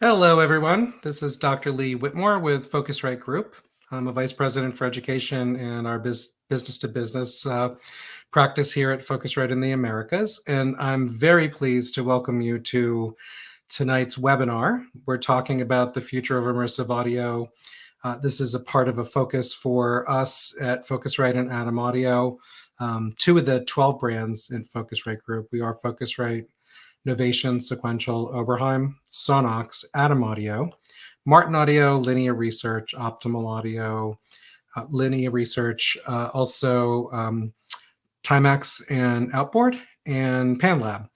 Hello, everyone. This is Dr. Lee Whitmore with Focusrite Group. I'm a vice president for education and our business-to-business practice here at Focusrite in the Americas. And I'm very pleased to welcome you to tonight's webinar. We're talking about the future of immersive audio. This is a part of a focus for us at Focusrite and Atom Audio, two of the 12 brands in Focusrite Group. We are Focusrite, Novation, Sequential, Oberheim, Sonox, Atom Audio, Martin Audio, Linear Research, Optimal Audio, Linear Research, also Timex and Outboard, and PanLab.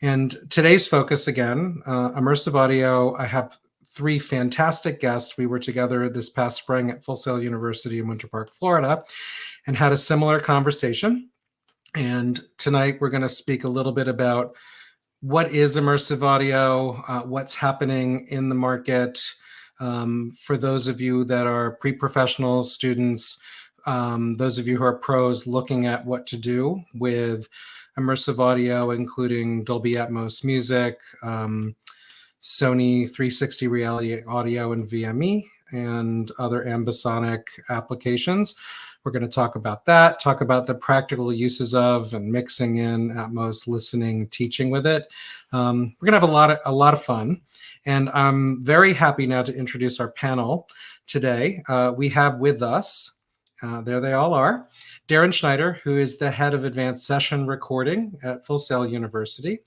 And today's focus, again, immersive audio. I have three fantastic guests. We were together this past spring at Full Sail University in Winter Park, Florida, and had a similar conversation. And tonight we're going to speak a little bit about what is immersive audio, what's happening in the market. For those of you that are pre-professional students, those of you who are pros looking at what to do with immersive audio, including Dolby Atmos music, Sony 360 Reality Audio and VME, and other ambisonic applications. We're going to talk about that, talk about the practical uses of and mixing in Atmos, listening, teaching with it. We're going to have a lot of fun. And I'm very happy now to introduce our panel today. We have with us, there they all are, Darren Schneider, who is the head of advanced session recording at Full Sail University.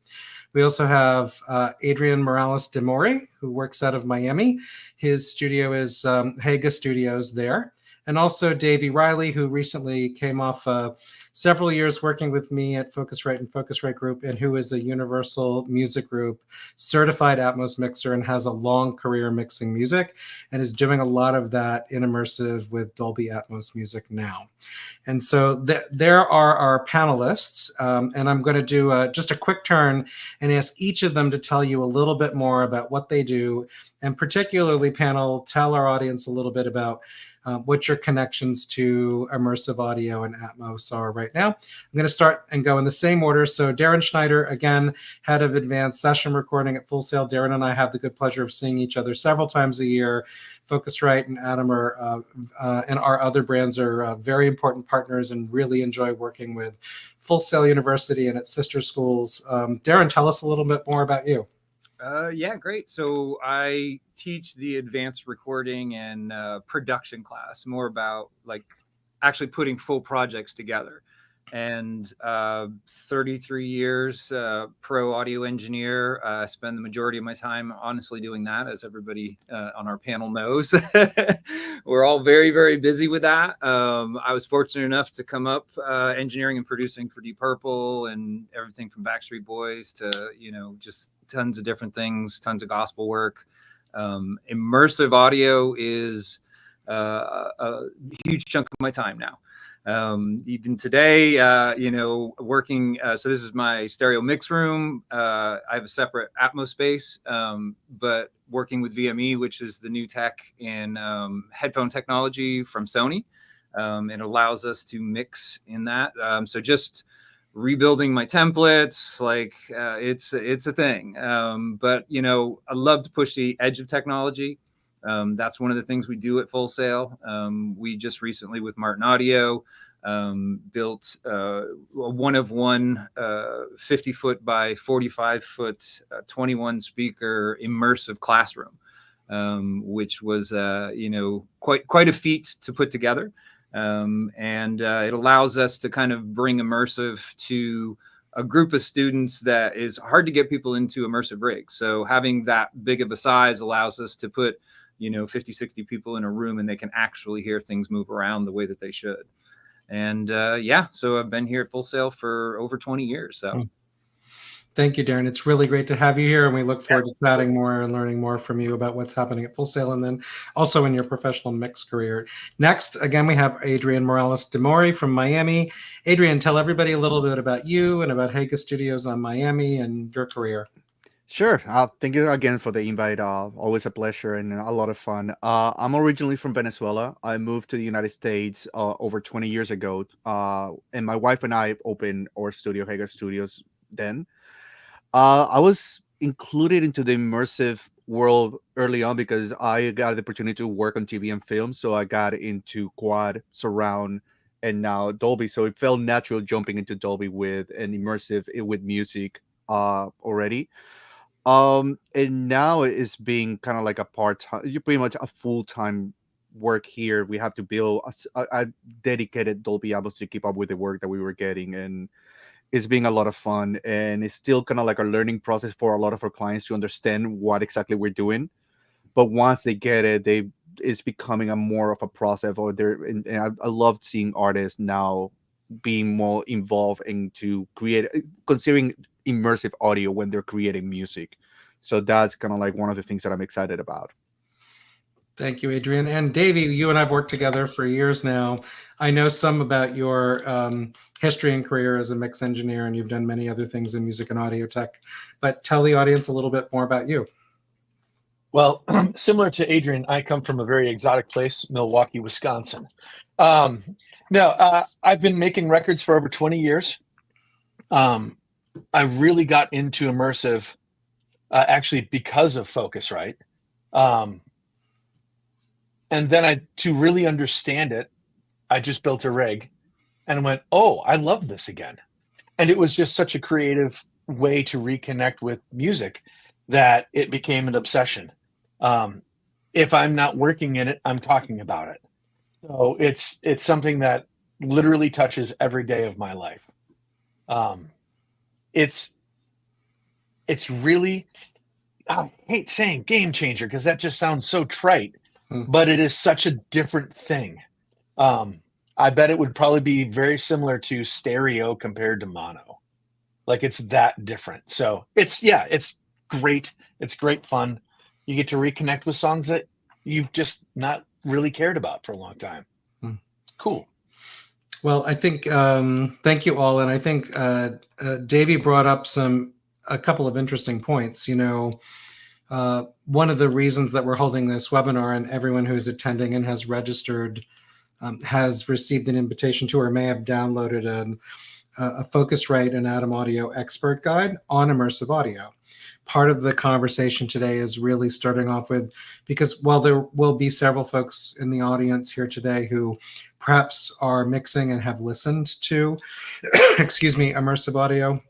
We also have Adrian Morales-Demori, who works out of Miami. His studio is Haga Studios there. And also Davey Rieley, who recently came off several years working with me at Focusrite and Focusrite Group, and who is a Universal Music Group certified Atmos mixer and has a long career mixing music and is doing a lot of that in immersive with Dolby Atmos music now. And so there are our panelists, and I'm going to do just a quick turn and ask each of them to tell you a little bit more about what they do, and particularly, panel, tell our audience a little bit about what your connections to immersive audio and Atmos are right now. I'm going to start and go in the same order. So Darren Schneider, again, head of advanced session recording at Full Sail. Darren and I have the good pleasure of seeing each other several times a year. Focusrite and Atom and our other brands are very important partners and really enjoy working with Full Sail University and its sister schools. Darren, tell us a little bit more about you. Yeah, great. So I teach the advanced recording and production class, more about like actually putting full projects together. And 33 years pro audio engineer. I spend the majority of my time honestly doing that, as everybody on our panel knows. We're all very, very busy with that. I was fortunate enough to come up engineering and producing for Deep Purple and everything from Backstreet Boys to, just tons of different things, tons of gospel work. Immersive audio is a huge chunk of my time now. Even today, working, so this is my stereo mix room. I have a separate Atmos space, but working with VME, which is the new tech in headphone technology from Sony. It allows us to mix in that. So just rebuilding my templates, it's a thing. But, I love to push the edge of technology. That's one of the things we do at Full Sail. We just recently with Martin Audio built a one-of-one 50-foot by 45-foot 21-speaker immersive classroom, which was quite a feat to put together. And it allows us to kind of bring immersive to a group of students that is hard to get people into immersive rigs. So having that big of a size allows us to put 50, 60 people in a room and they can actually hear things move around the way that they should. And so I've been here at Full Sail for over 20 years. So thank you, Darren. It's really great to have you here, and we look forward to chatting more and learning more from you about what's happening at Full Sail and then also in your professional mix career. Next, again, we have Adrian Morales-Demori from Miami. Adrian, tell everybody a little bit about you and about Haga Studios on Miami and your career. Sure. Thank you again for the invite. Always a pleasure and a lot of fun. I'm originally from Venezuela. I moved to the United States over 20 years ago. And my wife and I opened our studio, Haga Studios, then. I was included into the immersive world early on because I got the opportunity to work on TV and film. So I got into quad, surround, and now Dolby. So it felt natural jumping into Dolby with an immersive with music already. And now it's being kind of like a part-time, you pretty much a full-time work here. We have to build a dedicated Dolby Atmos to keep up with the work that we were getting, and it's being a lot of fun. And it's still kind of like a learning process for a lot of our clients to understand what exactly we're doing. But once they get it, it's becoming a more of a process. Or I love seeing artists now being more involved into considering immersive audio when they're creating music. So that's kind of like one of the things that I'm excited about. Thank you, Adrian. And Davey, you and I've worked together for years now. I know some about your history and career as a mix engineer, and you've done many other things in music and audio tech. But tell the audience a little bit more about you. Well, similar to Adrian, I come from a very exotic place, Milwaukee, Wisconsin. I've been making records for over 20 years. I really got into immersive actually because of Focusrite. And then to really understand it, I just built a rig and went, oh, I love this again. And it was just such a creative way to reconnect with music that it became an obsession. If I'm not working in it, I'm talking about it. So it's something that literally touches every day of my life. It's really, I hate saying game changer because that just sounds so trite, but it is such a different thing. I bet it would probably be very similar to stereo compared to mono. Like it's that different. So it's great. It's great fun. You get to reconnect with songs that you've just not really cared about for a long time. It's cool. Well, I think, thank you all. And I think Davey brought up a couple of interesting points. You know, one of the reasons that we're holding this webinar, and everyone who's attending and has registered has received an invitation to or may have downloaded a Focusrite and Atom Audio expert guide on immersive audio. Part of the conversation today is really starting off with, because while there will be several folks in the audience here today who perhaps are mixing and have listened to, immersive audio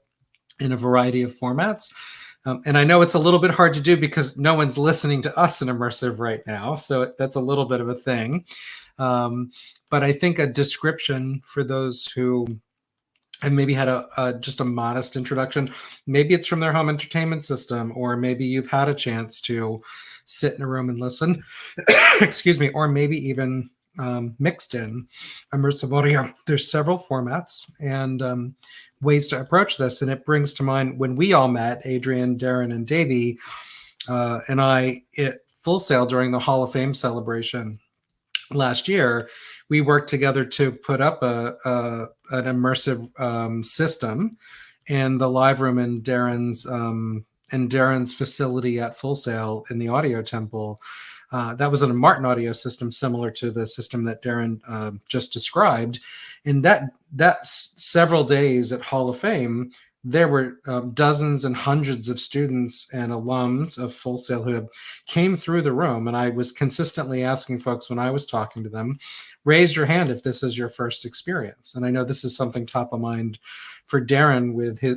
in a variety of formats. And I know it's a little bit hard to do because no one's listening to us in immersive right now. So that's a little bit of a thing. But I think a description for those who and maybe had just a modest introduction. Maybe it's from their home entertainment system, or maybe you've had a chance to sit in a room and listen, or maybe even mixed in immersive audio. There's several formats and ways to approach this. And it brings to mind when we all met, Adrian, Darren, and Davey, and I at Full Sail during the Hall of Fame celebration last year. We worked together to put up an immersive system in the live room in Darren's facility at Full Sail in the Audio Temple. That was a Martin audio system similar to the system that Darren just described. And that several days at Hall of Fame, there were dozens and hundreds of students and alums of Full Sail who came through the room. And I was consistently asking folks when I was talking to them, raise your hand if this is your first experience. And I know this is something top of mind for Darren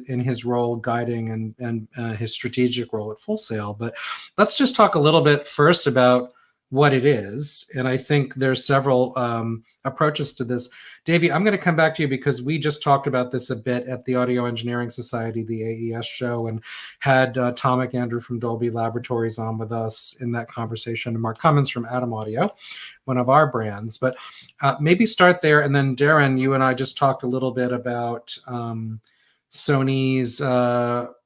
in his role guiding and his strategic role at Full Sail. But let's just talk a little bit first about what it is. And I think there's several approaches to this. Davey, I'm going to come back to you because we just talked about this a bit at the Audio Engineering Society, the AES show, and had Tom McAndrew from Dolby Laboratories on with us in that conversation, and Mark Cummins from Atom Audio, one of our brands. But maybe start there. And then Darren, you and I just talked a little bit about Sony's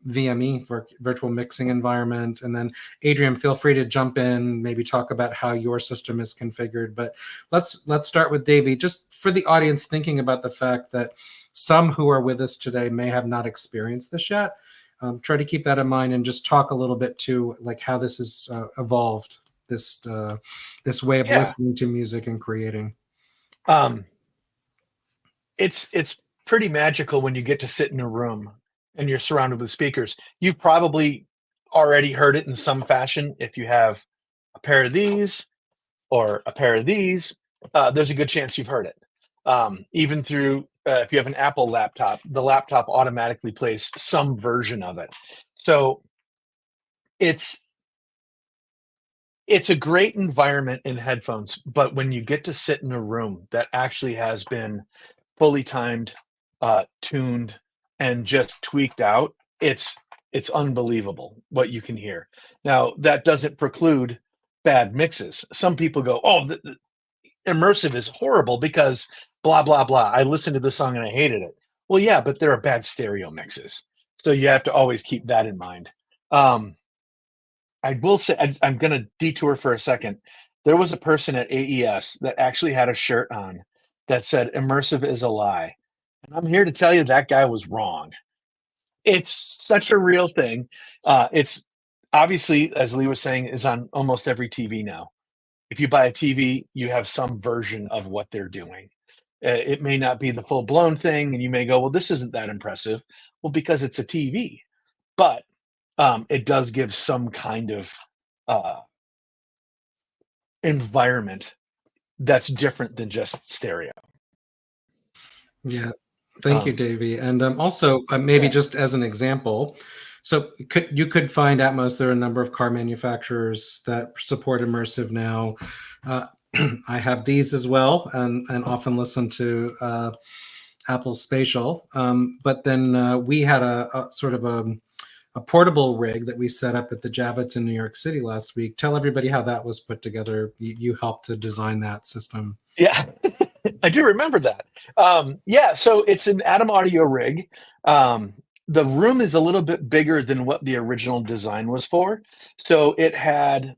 VME, virtual mixing environment. And then Adrian, feel free to jump in, maybe talk about how your system is configured. But let's start with Davey, just for the audience thinking about the fact that some who are with us today may have not experienced this yet. Try to keep that in mind and just talk a little bit to like how this has evolved, this way of listening to music and creating. It's pretty magical when you get to sit in a room and you're surrounded with speakers. You've probably already heard it in some fashion. If you have a pair of these or a pair of these, there's a good chance you've heard it. Even through, if you have an Apple laptop, the laptop automatically plays some version of it. So it's a great environment in headphones, but when you get to sit in a room that actually has been fully timed, tuned, and just tweaked out, it's unbelievable what you can hear. Now, that doesn't preclude bad mixes. Some people go, "Oh, the Immersive is horrible because blah blah blah. I listened to the song and I hated it." Well, yeah, but there are bad stereo mixes, so you have to always keep that in mind. I will say, I'm going to detour for a second. There was a person at AES that actually had a shirt on that said "Immersive is a lie," and I'm here to tell you that guy was wrong. It's such a real thing. It's obviously, as Lee was saying, is on almost every TV now. If you buy a TV, you have some version of what they're doing. It may not be the full blown thing, and you may go, "Well, this isn't that impressive." Well, because it's a TV, but it does give some kind of environment that's different than just stereo. Yeah. Thank you, Davey. And also, maybe Yeah. just as an example, so you could find Atmos. There are a number of car manufacturers that support Immersive now. I have these as well, and often listen to Apple Spatial. But then we had a sort of a portable rig that we set up at the Javits in New York City last week. Tell everybody how that was put together. You helped to design that system. Yeah, I do remember that. Yeah, so it's an Atom Audio rig. The room is a little bit bigger than what the original design was for. So it had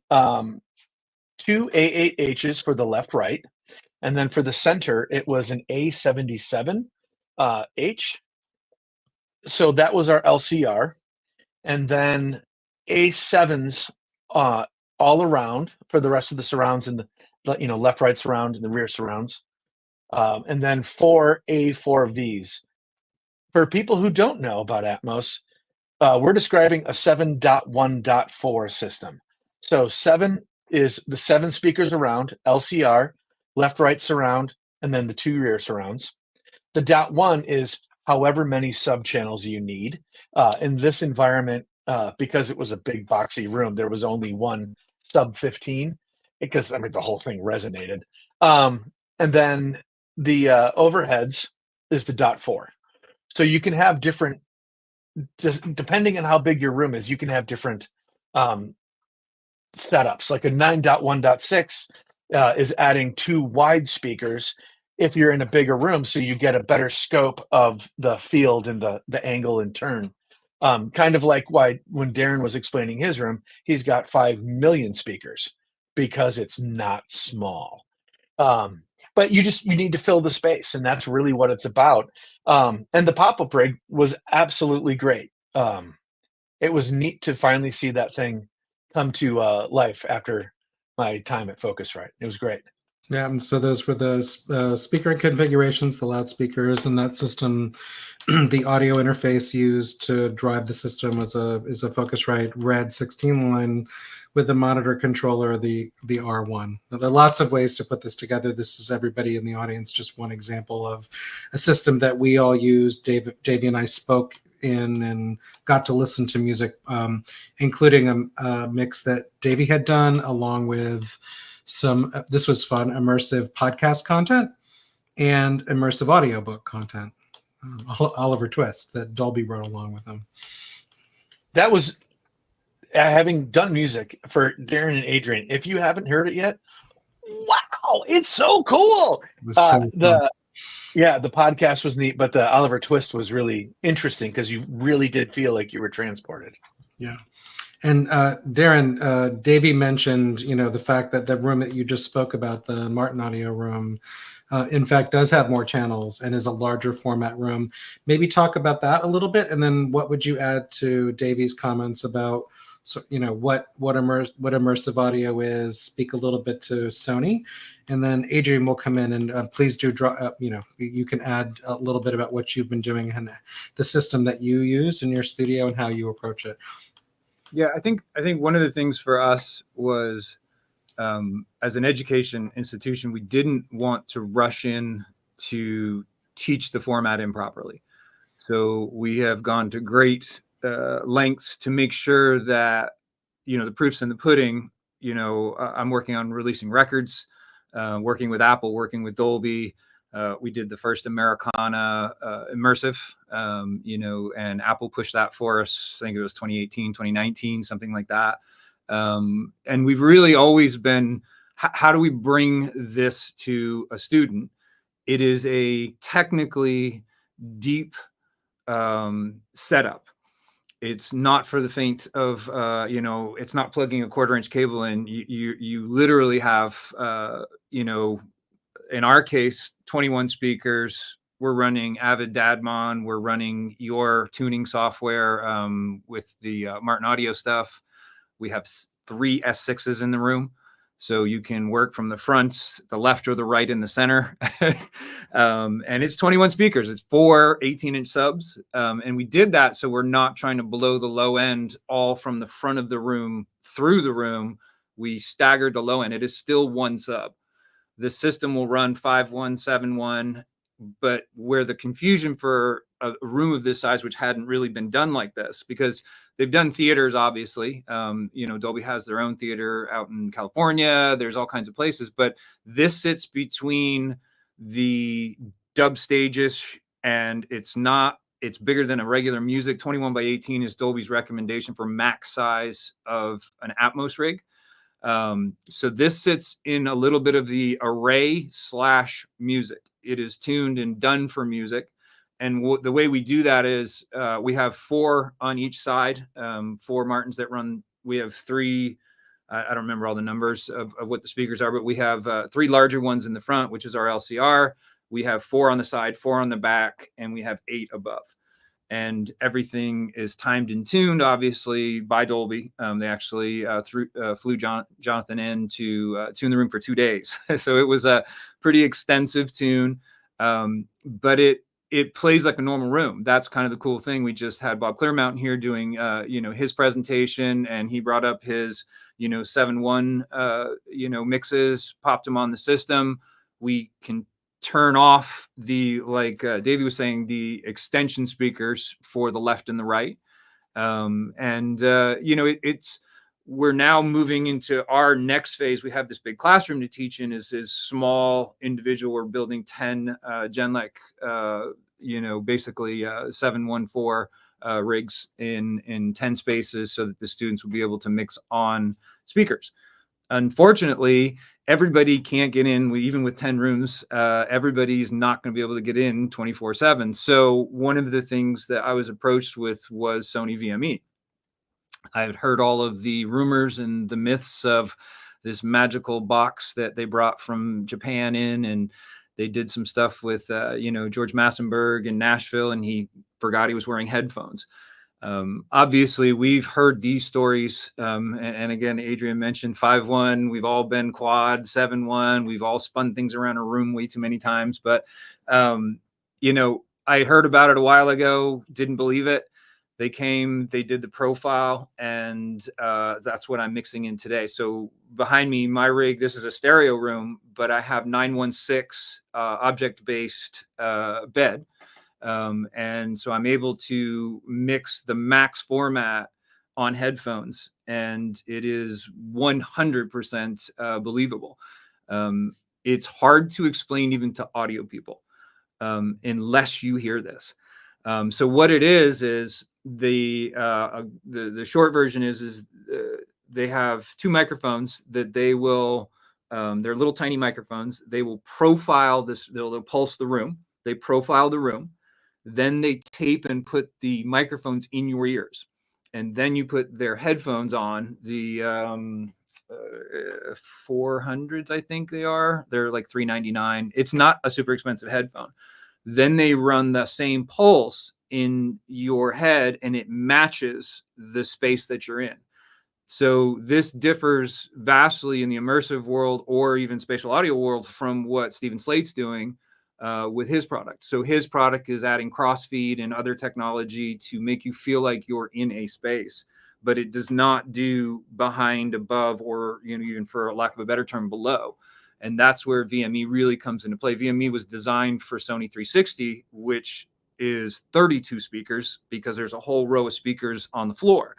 two A8Hs for the left, right. And then for the center, it was an A77 H. So that was our LCR. And then A7s all around for the rest of the surrounds and the left, right surround and the rear surrounds. And then 4 A4Vs. For people who don't know about Atmos, we're describing a 7.1.4 system. So 7 is the 7 speakers around, LCR, left, right surround, and then the 2 rear surrounds. The .1 is however many sub-channels you need. In this environment, because it was a big boxy room, there was only one sub 15 because the whole thing resonated. And then the overheads is the .4. So you can have different, just depending on how big your room is, you can have different setups. Like a 9.1.6 is adding 2 wide speakers if you're in a bigger room, so you get a better scope of the field and the angle and turn. Kind of like why when Darren was explaining his room, he's got 5 million speakers because it's not small. But you need to fill the space, and that's really what it's about. And the pop-up rig was absolutely great. It was neat to finally see that thing come to life after my time at Focusrite. It was great. Yeah, and so those were the speaker configurations, the loudspeakers, and that system. The audio interface used to drive the system is a Focusrite Red 16 line with the monitor controller, the R1. Now, there are lots of ways to put this together. This is everybody in the audience, just one example of a system that we all use. Davey and I spoke in and got to listen to music, including a mix that Davey had done along with some, this was fun, immersive podcast content and immersive audiobook content. Oliver Twist that Dolby wrote along with him. That was, having done music for Darren and Adrian, if you haven't heard it yet, wow, it's so cool. It was so the podcast was neat, but the Oliver Twist was really interesting because you really did feel like you were transported. Yeah. And Darren, Davey mentioned, the fact that the room that you just spoke about, the Martin Audio room, in fact, does have more channels and is a larger format room. Maybe talk about that a little bit, and then what would you add to Davey's comments about, what immersive audio is? Speak a little bit to Sony, and then Adrian will come in and please do draw. You can add a little bit about what you've been doing and the system that you use in your studio and how you approach it. Yeah, I think one of the things for us was, as an education institution, we didn't want to rush in to teach the format improperly. So we have gone to great lengths to make sure that, the proof's in the pudding. I'm working on releasing records, working with Apple, working with Dolby. We did the first Americana Immersive, and Apple pushed that for us. I think it was 2018, 2019, something like that. And we've really always been, how do we bring this to a student? It is a technically deep setup. It's not for the faint of, it's not plugging a 1/4-inch cable in. You literally have, in our case, 21 speakers. We're running Avid Dadmon. We're running your tuning software with the Martin Audio stuff. We have 3 S6s in the room. So you can work from the front, the left or the right, in the center. And it's 21 speakers. It's 4 18-inch subs. And we did that so we're not trying to blow the low end all from the front of the room through the room. We staggered the low end. It is still 1 sub. The system will run 5.1, 7.1. But where the confusion for a room of this size, which hadn't really been done like this, because they've done theaters, obviously, Dolby has their own theater out in California. There's all kinds of places, but this sits between the dub stages, and it's bigger than a regular music. 21/18 is Dolby's recommendation for max size of an Atmos rig. So this sits in a little bit of the array / music. It is tuned and done for music. And the way we do that is we have 4 on each side, 4 Martins that run. We have 3, I don't remember all the numbers of what the speakers are, but we have 3 larger ones in the front, which is our LCR. We have 4 on the side, 4 on the back, and we have 8 above. And everything is timed and tuned, obviously, by Dolby. They actually flew Jonathan in to tune the room for 2 days. So it was a pretty extensive tune, but it plays like a normal room. That's kind of the cool thing. We just had Bob Clearmountain here doing, his presentation, and he brought up his, 7.1, mixes, popped them on the system. We can turn off the, like Davey was saying, the extension speakers for the left and the right. We're now moving into our next phase. We have this big classroom to teach in, is small individual. We're building 10 Genlec, basically 714 rigs in 10 spaces so that the students will be able to mix on speakers. Unfortunately, everybody can't get in, even with 10 rooms. Everybody's not going to be able to get in 24/7. So one of the things that I was approached with was Sony VME. I had heard all of the rumors and the myths of this magical box that they brought from Japan in, and they did some stuff with, George Massenburg in Nashville, and he forgot he was wearing headphones. Obviously, we've heard these stories. And again, Adrian mentioned 5.1. We've all been quad, 7.1. We've all spun things around a room way too many times. But, I heard about it a while ago, didn't believe it. They came, they did the profile, and that's what I'm mixing in today. So behind me, my rig, this is a stereo room, but I have 916 object-based bed. And so I'm able to mix the max format on headphones, and it is 100% believable. It's hard to explain even to audio people unless you hear this. So what it is the short version is they have 2 microphones that they will, they're little tiny microphones. They will profile this, they'll pulse the room. They profile the room. Then they tape and put the microphones in your ears. And then you put their headphones on, the 400s, I think they are. They're like $399. It's not a super expensive headphone. Then they run the same pulse in your head, and it matches the space that you're in. So this differs vastly in the immersive world or even spatial audio world from what Stephen Slate's doing with his product. So his product is adding crossfeed and other technology to make you feel like you're in a space. but it does not do behind, above, or even for lack of a better term, below. And that's where VME really comes into play. VME was designed for Sony 360, which is 32 speakers, because there's a whole row of speakers on the floor,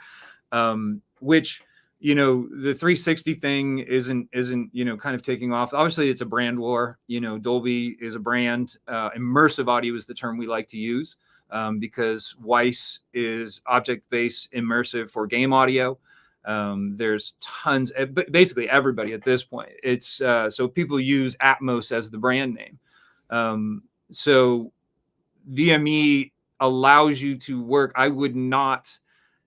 which, the 360 thing isn't, kind of taking off. Obviously it's a brand war. Dolby is a brand. Immersive audio is the term we like to use, because Weiss is object-based immersive for game audio. There's tons, basically everybody at this point. It's so people use Atmos as the brand name. So VME allows you to work. I would not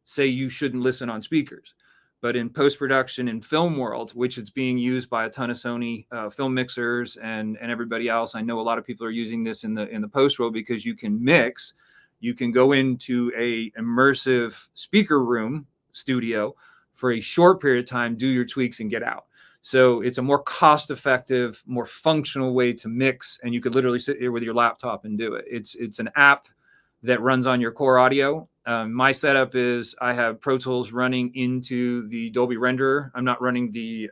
say you shouldn't listen on speakers, but in post-production and film world, which it's being used by a ton of Sony film mixers and everybody else. I know a lot of people are using this in the post world, because you can mix. You can go into a immersive speaker room studio for a short period of time, do your tweaks, and get out. So it's a more cost-effective, more functional way to mix, and you could literally sit here with your laptop and do it. It's an app that runs on your core audio. My setup is I have Pro Tools running into the Dolby renderer. I'm not running the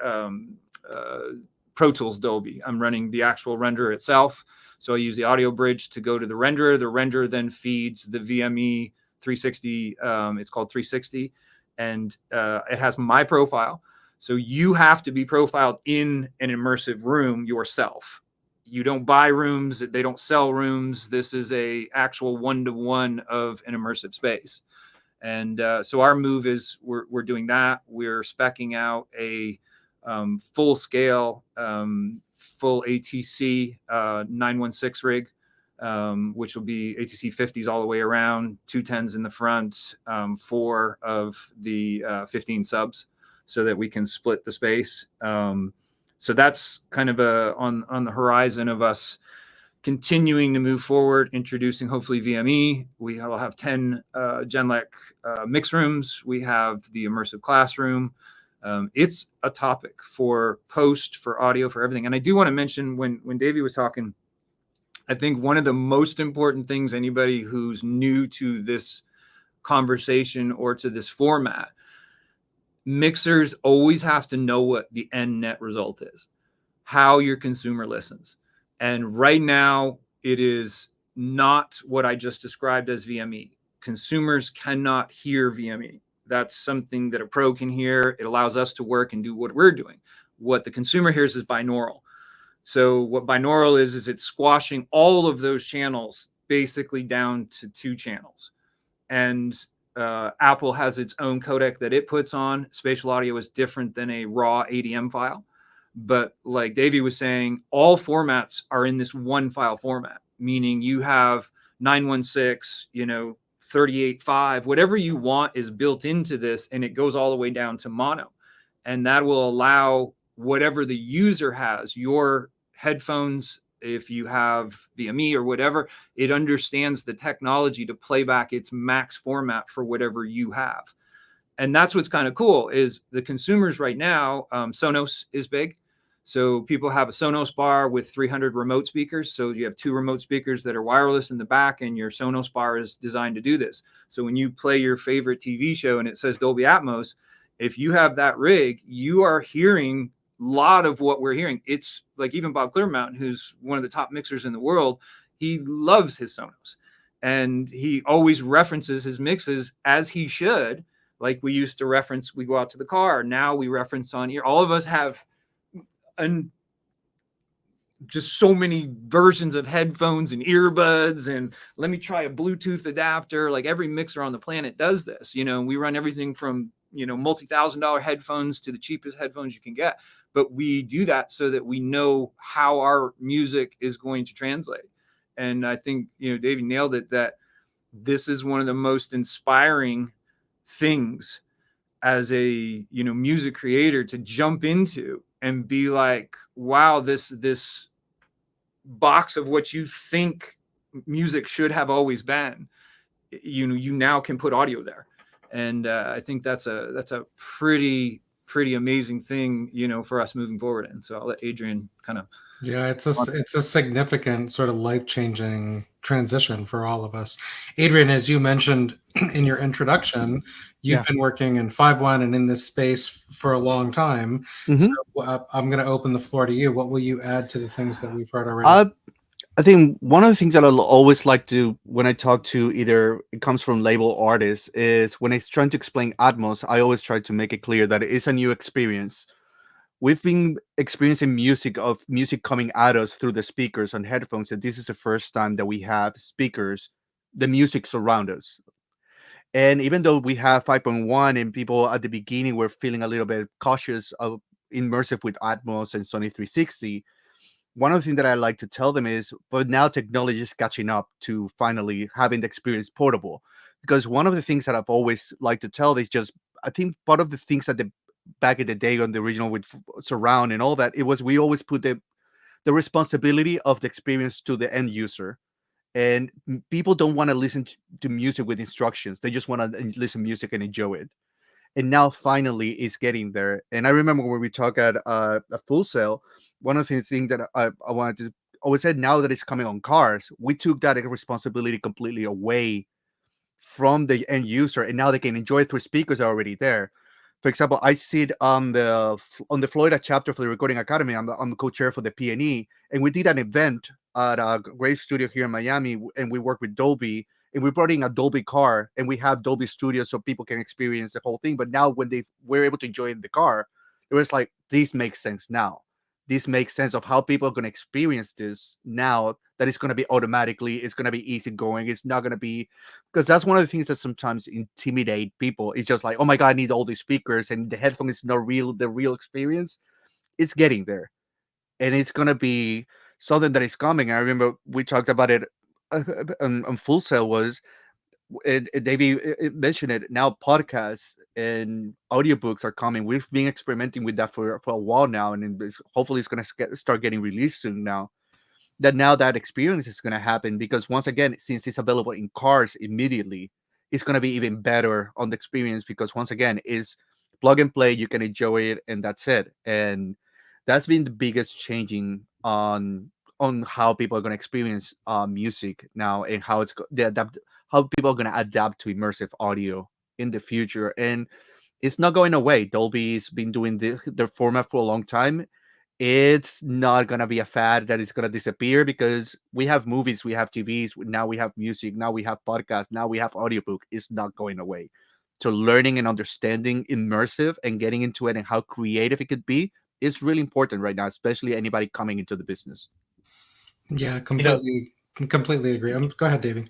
Pro Tools Dolby. I'm running the actual renderer itself. So I use the audio bridge to go to the renderer. The renderer then feeds the VME 360. It's called 360. And it has my profile. So you have to be profiled in an immersive room yourself. You don't buy rooms. They don't sell rooms. This is a actual one-to-one of an immersive space. And so our move is we're doing that. We're speccing out a full-scale, full ATC 916 rig, which will be ATC 50s all the way around, 210s in the front, 4 of the 15 subs, so that we can split the space. So that's kind of on the horizon of us continuing to move forward, introducing hopefully VME. We will have 10 Genlec mix rooms. We have the immersive classroom. It's a topic for post, for audio, for everything. And I do want to mention, when Davey was talking, I think one of the most important things, anybody who's new to this conversation or to this format, mixers always have to know what the end net result is, how your consumer listens. And right now, it is not what I just described as VME. Consumers cannot hear VME. That's something that a pro can hear. It allows us to work and do what we're doing. What the consumer hears is binaural. So what binaural is it's squashing all of those channels basically down to 2 channels. And Apple has its own codec that it puts on. Spatial audio is different than a raw ADM file. But like Davey was saying, all formats are in this one file format, meaning you have 916, 38.5, whatever you want is built into this, and it goes all the way down to mono. And that will allow whatever the user has, your headphones, if you have VME or whatever, it understands the technology to play back its max format for whatever you have. And that's what's kind of cool is the consumers right now, Sonos is big. So people have a Sonos bar with 300 remote speakers. So you have 2 remote speakers that are wireless in the back, and your Sonos bar is designed to do this. So when you play your favorite TV show and it says Dolby Atmos, if you have that rig, you are hearing a lot of what we're hearing. It's like even Bob Clearmountain, who's one of the top mixers in the world, he loves his Sonos. And he always references his mixes, as he should. Like we used to reference, we go out to the car. Now we reference on ear. All of us have just so many versions of headphones and earbuds, and let me try a Bluetooth adapter. Like every mixer on the planet does this. We run everything from multi-$1,000 headphones to the cheapest headphones you can get, but we do that so that we know how our music is going to translate. And I think Davey nailed it, that this is one of the most inspiring things as a music creator to jump into and be like, wow, this box of what you think music should have always been, you now can put audio there. And I think that's a pretty pretty amazing thing, for us moving forward. And so I'll let Adrian kind of. Yeah, it's a significant sort of life-changing transition for all of us. Adrian, as you mentioned in your introduction, you've been working in 5.1 and in this space for a long time. So I'm going to open the floor to you. What will you add to the things that we've heard already? I think one of the things that I always like to, when I talk to either it comes from label artists, is when it's trying to explain Atmos, I always try to make it clear that it is a new experience. We've been experiencing music coming at us through the speakers and headphones, and this is the first time that we have speakers, the music surround us. And even though we have 5.1 and people at the beginning were feeling a little bit cautious of immersive with Atmos and Sony 360, one of the things that I like to tell them is, but now technology is catching up to finally having the experience portable. Because one of the things that I've always liked to tell is just, I think part of the things that back in the day on the original with surround and all that, it was we always put the responsibility of the experience to the end user. And people don't want to listen to music with instructions. They just want to listen to music and enjoy it. And now finally it's getting there. And I remember when we talk at a Full Sail, one of the things that I wanted to always said, now that it's coming on cars, we took that responsibility completely away from the end user, and now they can enjoy it through speakers that are already there. For example, I sit on the Florida chapter for the Recording Academy. I'm the co-chair for the P&E, and we did an event at a great studio here in Miami, and we work with Dolby, and we brought in a Dolby car, and we have Dolby Studio so people can experience the whole thing. But now when they were able to enjoy it in the car, it was like, this makes sense now. This makes sense of how people are going to experience this now, that it's going to be automatically, it's going to be easy going. It's not going to be, because that's one of the things that sometimes intimidate people. It's just like, oh my God, I need all these speakers and the headphone is not the real experience. It's getting there. And it's going to be something that is coming. I remember we talked about it on Full Sail was, Davey mentioned it, now podcasts and audiobooks are coming. We've been experimenting with that for a while now, and hopefully it's going to start getting released soon now. That experience is going to happen, because once again, since it's available in cars immediately, it's going to be even better on the experience, because once again, it's plug and play, you can enjoy it, and that's it. And that's been the biggest changing on how people are going to experience music now, and how it's how people are going to adapt to immersive audio in the future. And it's not going away. Dolby's been doing their format for a long time. It's not going to be a fad that is going to disappear, because we have movies, we have TVs, now we have music, now we have podcasts, now we have audiobook. It's not going away. So learning and understanding immersive and getting into it and how creative it could be is really important right now, especially anybody coming into the business. Yeah, completely agree. Go ahead, Davey.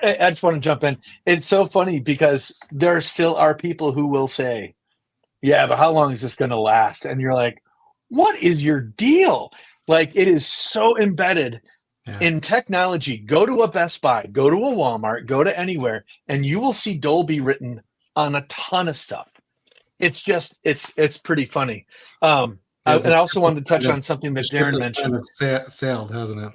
I just want to jump in. It's so funny because there still are people who will say, yeah, but how long is this going to last? And you're like, what is your deal? Like, it is so embedded in technology. Go to a Best Buy, go to a Walmart, go to anywhere, and you will see Dolby written on a ton of stuff. It's just, it's pretty funny. And I also wanted to touch on something that Darren mentioned. It's sailed, hasn't it?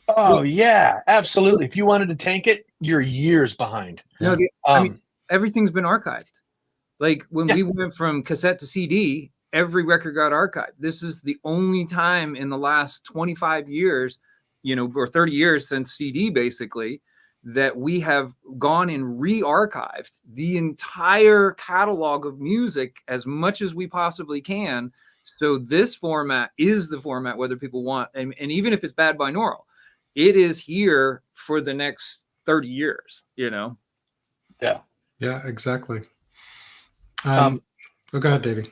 Oh, yeah, absolutely. If you wanted to tank it, you're years behind. No, I mean, everything's been archived. Like when we went from cassette to CD, every record got archived. This is the only time in the last 25 years, or 30 years since CD, basically, that we have gone and re-archived the entire catalog of music as much as we possibly can. So this format is the format, whether people want, and even if it's bad binaural, it is here for the next 30 years, Yeah, exactly. Go ahead, Davey.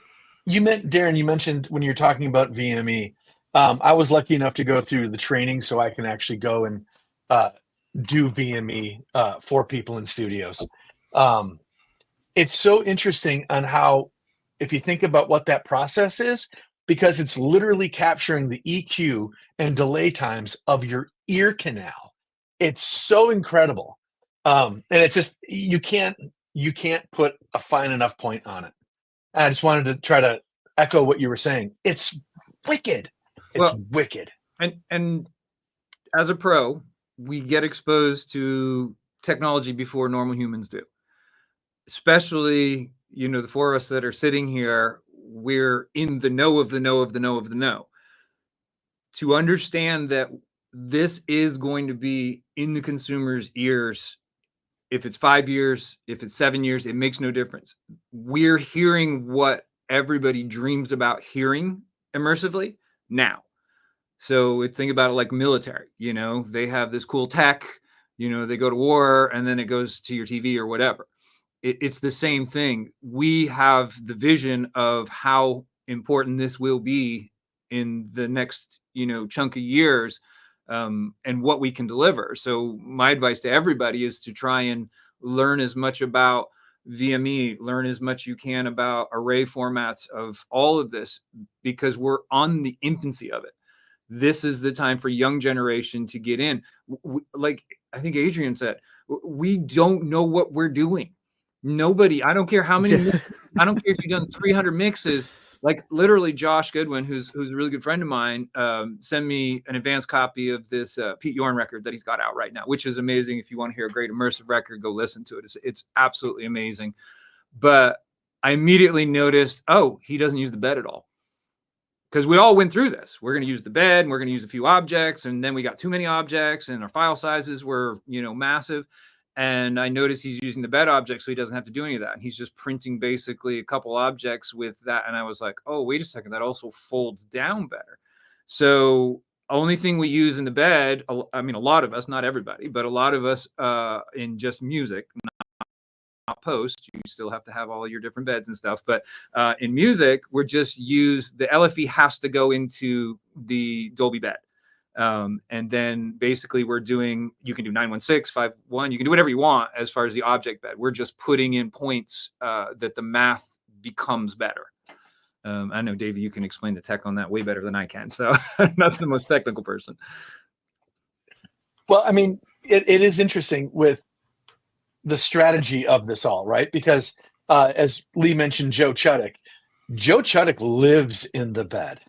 Darren, you mentioned when you're talking about VME, I was lucky enough to go through the training so I can actually go and do VME for people in studios. It's so interesting on how, if you think about what that process is, because it's literally capturing the EQ and delay times of your ear canal. It's so incredible. And it's just, you can't put a fine enough point on it. I just wanted to try to echo what you were saying. It's wicked. It's wicked. And as a pro, we get exposed to technology before normal humans do. Especially, the four of us that are sitting here, we're in the know of the know of the know of the know. To understand that this is going to be in the consumer's ears. If it's 5 years, if it's 7 years, it makes no difference. We're hearing what everybody dreams about hearing immersively now. So think about it like military, you know, they have this cool tech, you know, they go to war and then it goes to your TV or whatever. It's the same thing. We have the vision of how important this will be in the next, you know, chunk of years, and what we can deliver. So my advice to everybody is to try and learn as much about VME, learn as much you can about array formats of all of this, because we're on the infancy of it. This is the time for young generation to get in. Like I think Adrian said, we don't know what we're doing. Nobody, I don't care how many, I don't care if you've done 300 mixes. Like literally Josh Goodwin, who's a really good friend of mine, sent me an advanced copy of this Pete Yorn record that he's got out right now, which is amazing. If you want to hear a great immersive record, go listen to it. It's absolutely amazing. But I immediately noticed, oh, he doesn't use the bed at all. Because we all went through this. We're going to use the bed, and we're going to use a few objects, and then we got too many objects, and our file sizes were, you know, massive. And I noticed he's using the bed object, so he doesn't have to do any of that. And he's just printing basically a couple objects with that. And I was like, oh, wait a second, that also folds down better. So only thing we use in the bed, I mean, a lot of us, not everybody, but a lot of us in just music, not post, you still have to have all your different beds and stuff. But in music, we're just the LFE has to go into the Dolby bed. And then basically we're doing, you can do 916, 51, you can do whatever you want as far as the object bed. We're just putting in points that the math becomes better. I know, Davey, you can explain the tech on that way better than I can. So I'm not the most technical person. Well, I mean, it is interesting with the strategy of this all, right? Because as Lee mentioned, Joe Chuddick lives in the bed,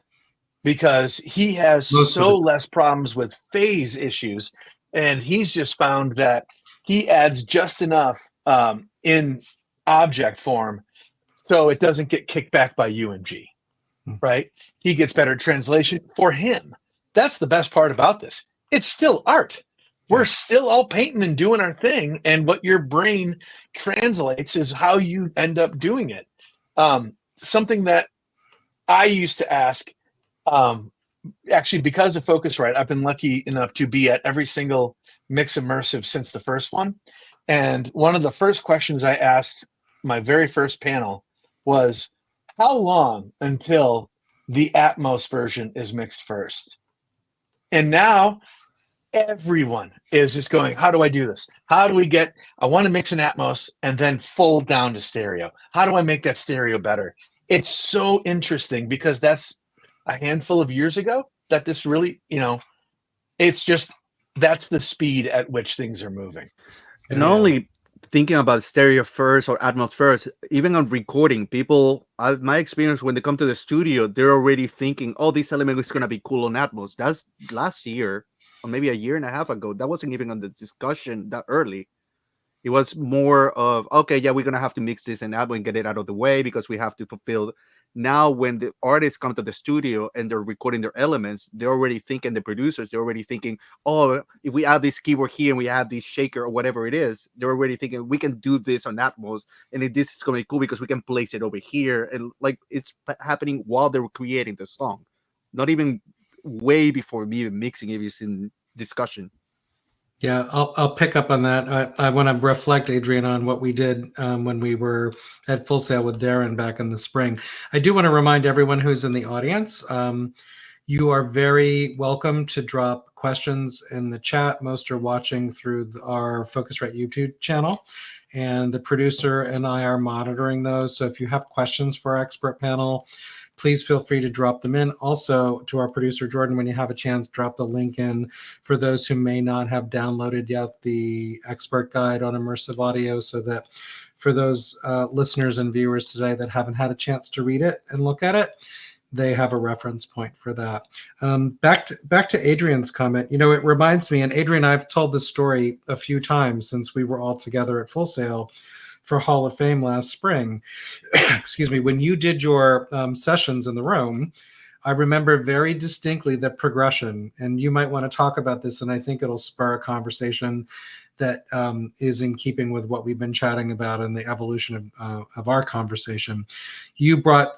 because he has less problems with phase issues. And he's just found that he adds just enough in object form so it doesn't get kicked back by UMG, right? He gets better translation for him. That's the best part about this. It's still art. We're still all painting and doing our thing. And what your brain translates is how you end up doing it. Something that I used to ask, actually, because of Focusrite, I've been lucky enough to be at every single Mix Immersive since the first one. And one of the first questions I asked my very first panel was, how long until the Atmos version is mixed first? And now everyone is just going, how do I do this? How do we I want to mix an Atmos and then fold down to stereo. How do I make that stereo better? It's so interesting, because that's a handful of years ago that this really, you know, it's just, that's the speed at which things are moving. And not only thinking about stereo first or Atmos first, even on recording, people, my experience, when they come to the studio, they're already thinking, oh, this element is going to be cool on Atmos. That's last year, or maybe a year and a half ago. That wasn't even on the discussion that early. It was more of, okay, yeah, we're going to have to mix this and Atmos and get it out of the way because we have to fulfill. Now, when the artists come to the studio and they're recording their elements, they're already thinking, the producers, they're already thinking, oh, if we add this keyboard here and we have this shaker or whatever it is, they're already thinking we can do this on Atmos, and this is going to be cool because we can place it over here. And like, it's happening while they're creating the song, not even way before me even mixing it is in discussion. Yeah, I'll pick up on that. I want to reflect, Adrian, on what we did when we were at Full Sail with Darren back in the spring. I do want to remind everyone who's in the audience, you are very welcome to drop questions in the chat. Most are watching through our Focusrite YouTube channel, and the producer and I are monitoring those. So if you have questions for our expert panel, please feel free to drop them in. Also, to our producer, Jordan, when you have a chance, drop the link in for those who may not have downloaded yet the expert guide on immersive audio, so that for those listeners and viewers today that haven't had a chance to read it and look at it, they have a reference point for that. Back to Adrian's comment. You know, it reminds me, and Adrian, I've told this story a few times since we were all together at Full Sail. for Hall of Fame last spring, excuse me, when you did your sessions in the room, I remember very distinctly the progression, and you might want to talk about this, and I think it'll spur a conversation that is in keeping with what we've been chatting about and the evolution of our conversation. You brought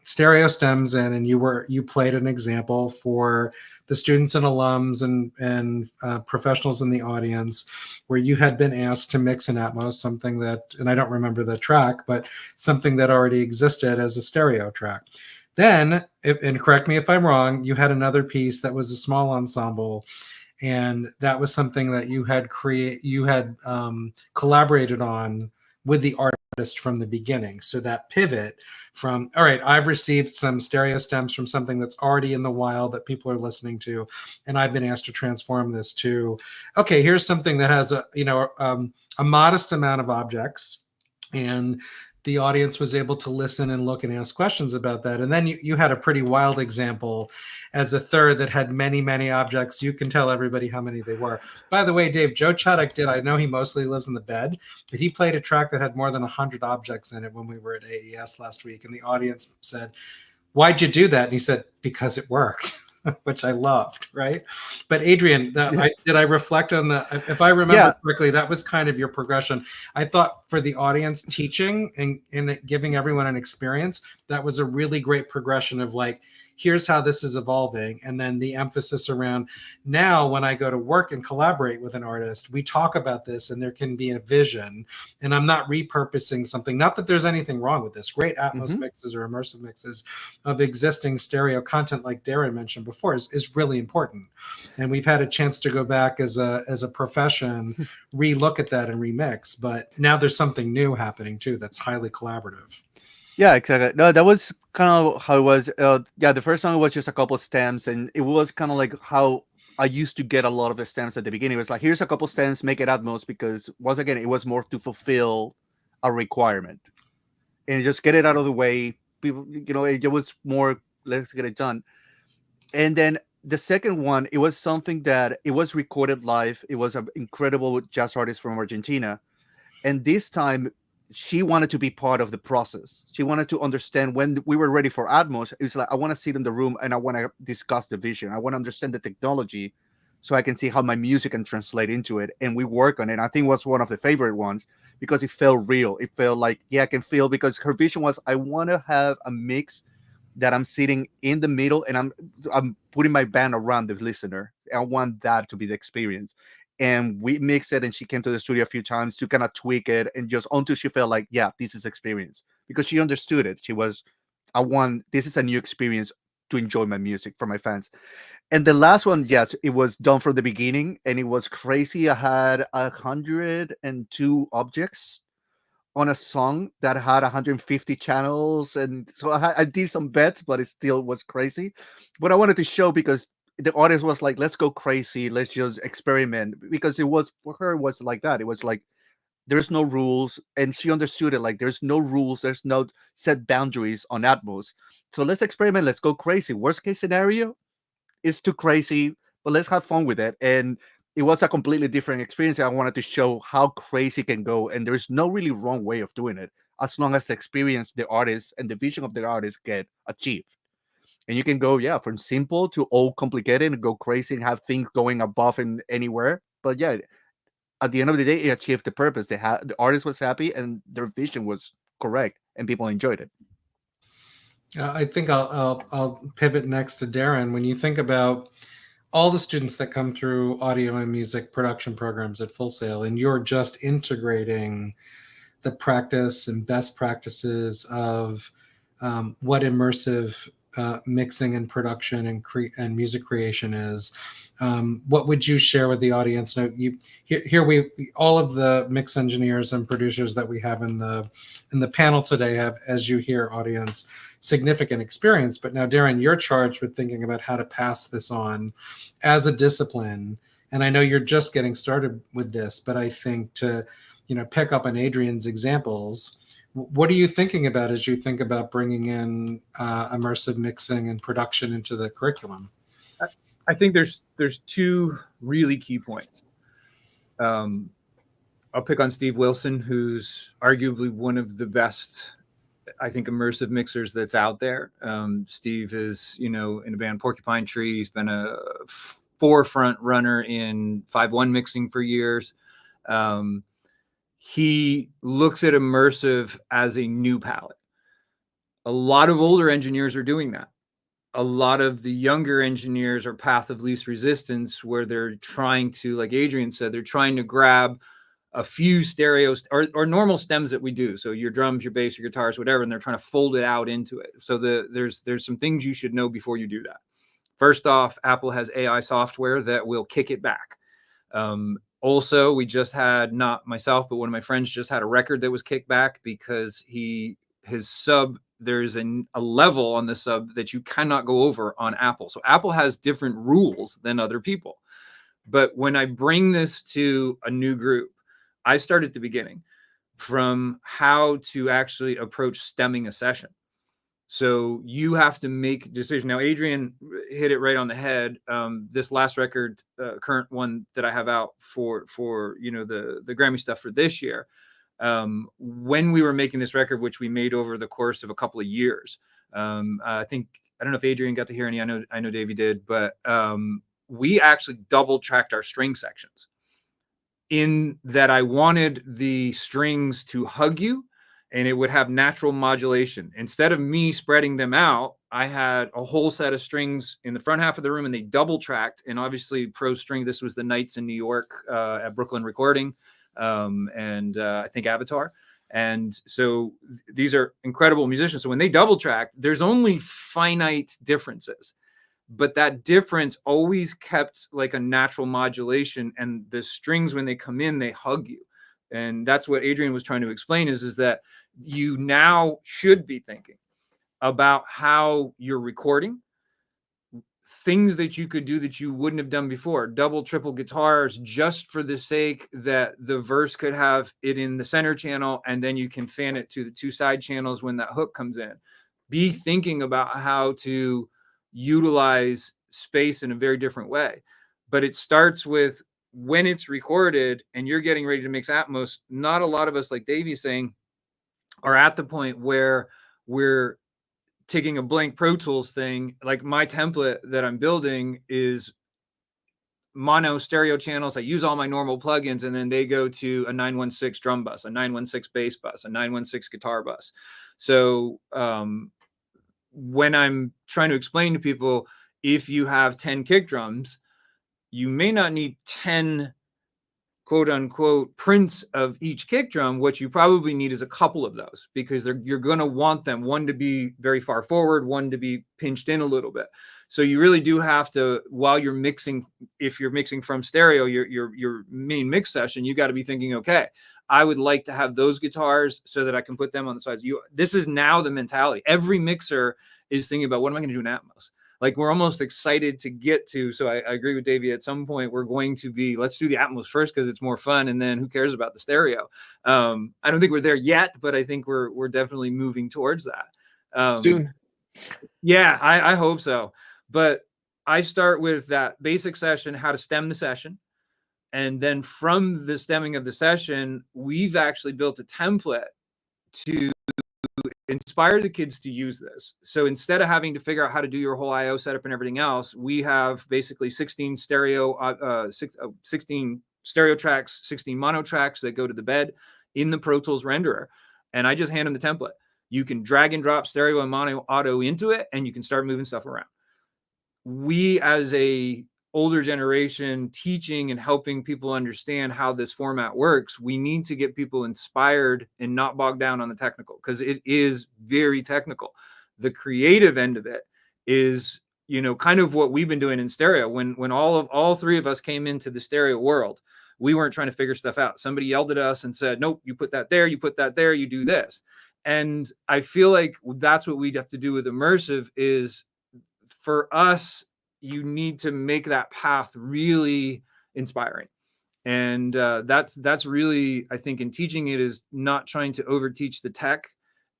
stereo stems in, and you played an example for the students and alums and professionals in the audience, where you had been asked to mix in Atmos something that, and I don't remember the track, but something that already existed as a stereo track. Then, and correct me if I'm wrong, you had another piece that was a small ensemble, and that was something that you had collaborated on with the artist from the beginning. So that pivot from, all right, I've received some stereo stems from something that's already in the wild that people are listening to, and I've been asked to transform this to, okay, here's something that has a modest amount of objects, and the audience was able to listen and look and ask questions about that. And then you had a pretty wild example as a third that had many, many objects. You can tell everybody how many they were. By the way, Dave, Joe Chuddock did, I know he mostly lives in the bed, but he played a track that had more than 100 objects in it when we were at AES last week. And the audience said, why'd you do that? And he said, because it worked. Which I loved, right? But Adrian, did I reflect on the, if I remember correctly, that was kind of your progression. I thought for the audience teaching and giving everyone an experience, that was a really great progression of like, here's how this is evolving. And then the emphasis around now when I go to work and collaborate with an artist, we talk about this and there can be a vision, and I'm not repurposing something. Not that there's anything wrong with this. Great Atmos mixes or immersive mixes of existing stereo content, like Darren mentioned before, is really important. And we've had a chance to go back as a profession, relook at that and remix. But now there's something new happening too that's highly collaborative. Yeah, exactly. No, that was kind of how it was. The first song was just a couple of stems, and it was kind of like how I used to get a lot of the stems at the beginning. It was like, here's a couple stems, make it Atmos, because once again, it was more to fulfill a requirement and just get it out of the way. People, it was more, let's get it done. And then the second one, it was something that it was recorded live. It was an incredible jazz artist from Argentina, and this time she wanted to be part of the process. She wanted to understand when we were ready for Atmos. It's like, I want to sit in the room and I want to discuss the vision. I want to understand the technology so I can see how my music can translate into it. And we work on it. I think it was one of the favorite ones because it felt real. It felt like, I can feel, because her vision was, I want to have a mix that I'm sitting in the middle and I'm putting my band around the listener. I want that to be the experience. And we mixed it, and she came to the studio a few times to kind of tweak it, and just until she felt like, this is experience, because she understood it. She was, this is a new experience to enjoy my music for my fans. And the last one, yes, it was done from the beginning, and it was crazy. I had 102 objects on a song that had 150 channels, and so I did some bets, but it still was crazy. But I wanted to show, because the audience was like, let's go crazy, let's just experiment, because it was, for her, it was like that. It was like, there's no rules, and she understood it, like there's no rules, there's no set boundaries on Atmos, so let's experiment, let's go crazy. Worst case scenario is too crazy, but let's have fun with it. And it was a completely different experience. I wanted to show how crazy it can go, and there's no really wrong way of doing it, as long as the experience the artist and the vision of the artist get achieved. And you can go, from simple to all complicated and go crazy and have things going above and anywhere. But at the end of the day, it achieved the purpose. The artist was happy and their vision was correct, and people enjoyed it. I think I'll pivot next to Darren. When you think about all the students that come through audio and music production programs at Full Sail, and you're just integrating the practice and best practices of what immersive mixing and production and music creation is. What would you share with the audience? Now, here all of the mix engineers and producers that we have in the panel today have, as you hear, audience, significant experience. But now, Darren, you're charged with thinking about how to pass this on as a discipline. And I know you're just getting started with this, but I think to pick up on Adrian's examples, what are you thinking about as you think about bringing in immersive mixing and production into the curriculum? I think there's two really key points. I'll pick on Steve Wilson, who's arguably one of the best, I think, immersive mixers that's out there. Steve is, in a band Porcupine Tree. He's been a forefront runner in 5.1 mixing for years. He looks at immersive as a new palette. A lot of older engineers are doing that. A lot of the younger engineers are path of least resistance, where they're trying to, like Adrian said, they're trying to grab a few stereos or normal stems that we do. So your drums, your bass, your guitars, whatever, and they're trying to fold it out into it. So there's some things you should know before you do that. First off, Apple has AI software that will kick it back. Also, we just had, not myself, but one of my friends just had a record that was kicked back because his sub, there's a level on the sub that you cannot go over on Apple. So Apple has different rules than other people. But when I bring this to a new group, I start at the beginning, from how to actually approach stemming a session. So you have to make a decision. Now, Adrian hit it right on the head. This last record, current one that I have out for the Grammy stuff for this year, when we were making this record, which we made over the course of a couple of years, I don't know if Adrian got to hear any. I know Davey did, but we actually double tracked our string sections, in that I wanted the strings to hug you, and it would have natural modulation. Instead of me spreading them out, I had a whole set of strings in the front half of the room, and they double tracked. And obviously Pro String, this was the nights in New York at Brooklyn Recording, and I think Avatar. And so these are incredible musicians. So when they double track, there's only finite differences, but that difference always kept like a natural modulation. And the strings, when they come in, they hug you. And that's what Adrian was trying to explain, is that you now should be thinking about how you're recording, things that you could do that you wouldn't have done before, double, triple guitars, just for the sake that the verse could have it in the center channel, and then you can fan it to the two side channels when that hook comes in. Be thinking about how to utilize space in a very different way. But it starts with, when it's recorded and you're getting ready to mix Atmos, not a lot of us, like Davey's saying, are at the point where we're taking a blank Pro Tools thing. Like my template that I'm building is mono stereo channels. I use all my normal plugins, and then they go to a 916 drum bus, a 916 bass bus, a 916 guitar bus. So when I'm trying to explain to people, if you have 10 kick drums, you may not need 10 quote unquote prints of each kick drum. What you probably need is a couple of those, because you're going to want them, one to be very far forward, one to be pinched in a little bit. So you really do have to, while you're mixing, if you're mixing from stereo, your main mix session, you got to be thinking, okay, I would like to have those guitars so that I can put them on the sides. This is now the mentality. Every mixer is thinking about, what am I going to do in Atmos? Like, we're almost excited to get to. So I agree with Davey. At some point, we're going to be, let's do the Atmos first because it's more fun, and then who cares about the stereo? I don't think we're there yet, but I think we're definitely moving towards that. Soon. Yeah, I hope so. But I start with that basic session, how to stem the session. And then from the stemming of the session, we've actually built a template to inspire the kids to use this. So instead of having to figure out how to do your whole IO setup and everything else, we have basically 16 stereo tracks, 16 mono tracks that go to the bed in the Pro Tools renderer. And I just hand them the template. You can drag and drop stereo and mono auto into it, and you can start moving stuff around. We, as a older generation, teaching and helping people understand how this format works, we need to get people inspired and not bogged down on the technical, because it is very technical. The creative end of it is, kind of what we've been doing in stereo. When all three of us came into the stereo world, we weren't trying to figure stuff out. Somebody yelled at us and said, nope, you put that there, you put that there, you do this. And I feel like that's what we'd have to do with immersive. Is, for us, you need to make that path really inspiring. And that's really, I think, in teaching it, is not trying to overteach the tech,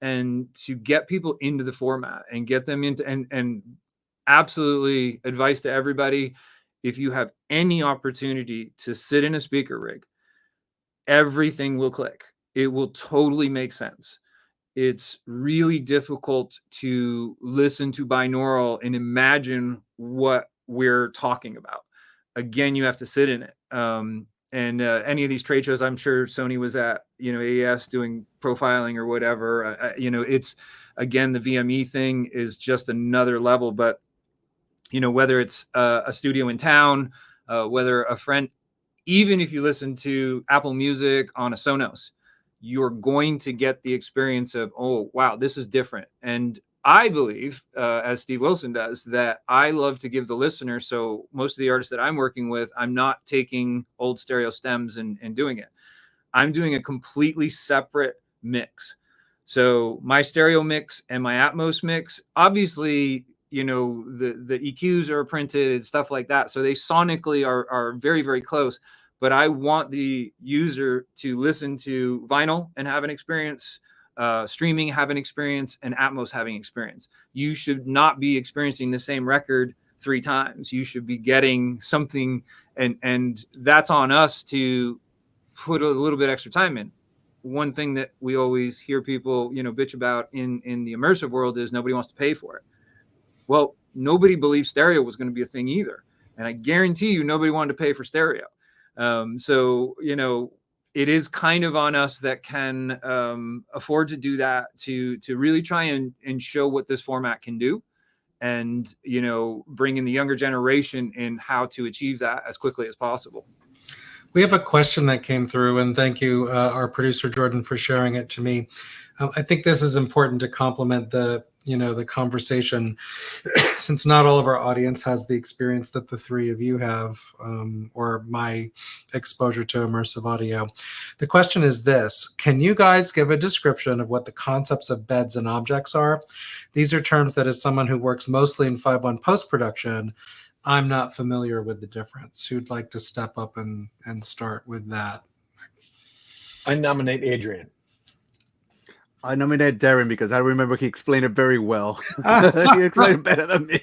and to get people into the format and get them into, and absolutely advice to everybody, if you have any opportunity to sit in a speaker rig, everything will click. It will totally make sense. It's really difficult to listen to binaural and imagine what we're talking about. Again, you have to sit in it. And any of these trade shows, I'm sure Sony was at, AES doing profiling or whatever. It's, again, the VME thing is just another level. But whether it's a studio in town, whether a friend, even if you listen to Apple Music on a Sonos, you're going to get the experience of, oh, wow, this is different. And I believe, as Steve Wilson does, that I love to give the listener. So most of the artists that I'm working with, I'm not taking old stereo stems and doing it. I'm doing a completely separate mix. So my stereo mix and my Atmos mix, obviously, the EQs are printed and stuff like that. So they sonically are very, very close. But I want the user to listen to vinyl and have an experience, streaming, have an experience, and Atmos having experience. You should not be experiencing the same record 3 times. You should be getting something, and that's on us to put a little bit extra time in. One thing that we always hear people, bitch about in the immersive world is nobody wants to pay for it. Well, nobody believed stereo was going to be a thing either. And I guarantee you nobody wanted to pay for stereo. So, it is kind of on us that can afford to do that, to really try and show what this format can do, and, bring in the younger generation in how to achieve that as quickly as possible. We have a question that came through, and thank you, our producer Jordan, for sharing it to me. I think this is important to complement the conversation, since not all of our audience has the experience that the 3 of you have, or my exposure to immersive audio. The question is this: can you guys give a description of what the concepts of beds and objects are? These are terms that, as someone who works mostly in 5.1 post-production, I'm not familiar with the difference. Who'd like to step up and start with that? I nominate Adrian. I nominate Darren because I remember he explained it very well. He explained it better than me.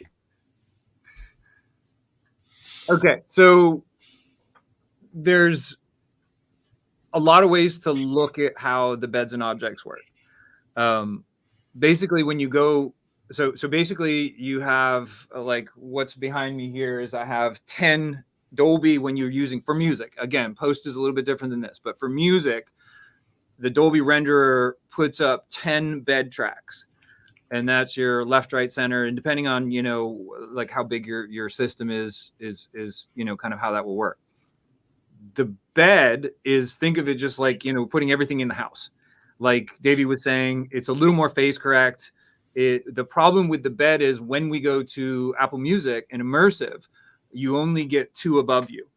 Okay, so there's a lot of ways to look at how the beds and objects work. Basically, when you go, so basically you have, like, what's behind me here is I have 10 Dolby when you're using for music. Again, post is a little bit different than this, but for music, the Dolby renderer puts up 10 bed tracks, and that's your left, right, center. And depending on, like how big your system is, kind of how that will work. The bed is, think of it just like, putting everything in the house. Like Davey was saying, it's a little more phase correct. The problem with the bed is when we go to Apple Music and Immersive, you only get 2 above you.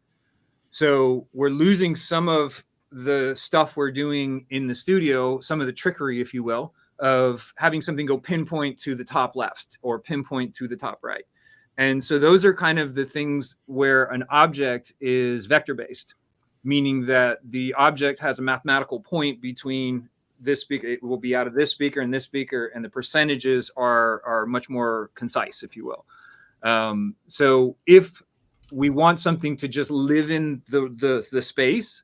So we're losing some of the stuff we're doing in the studio, some of the trickery, if you will, of having something go pinpoint to the top left or pinpoint to the top right. And so those are kind of the things where an object is vector based, meaning that the object has a mathematical point between this speaker, it will be out of this speaker and this speaker, and the percentages are much more concise, if you will. So if we want something to just live in the space,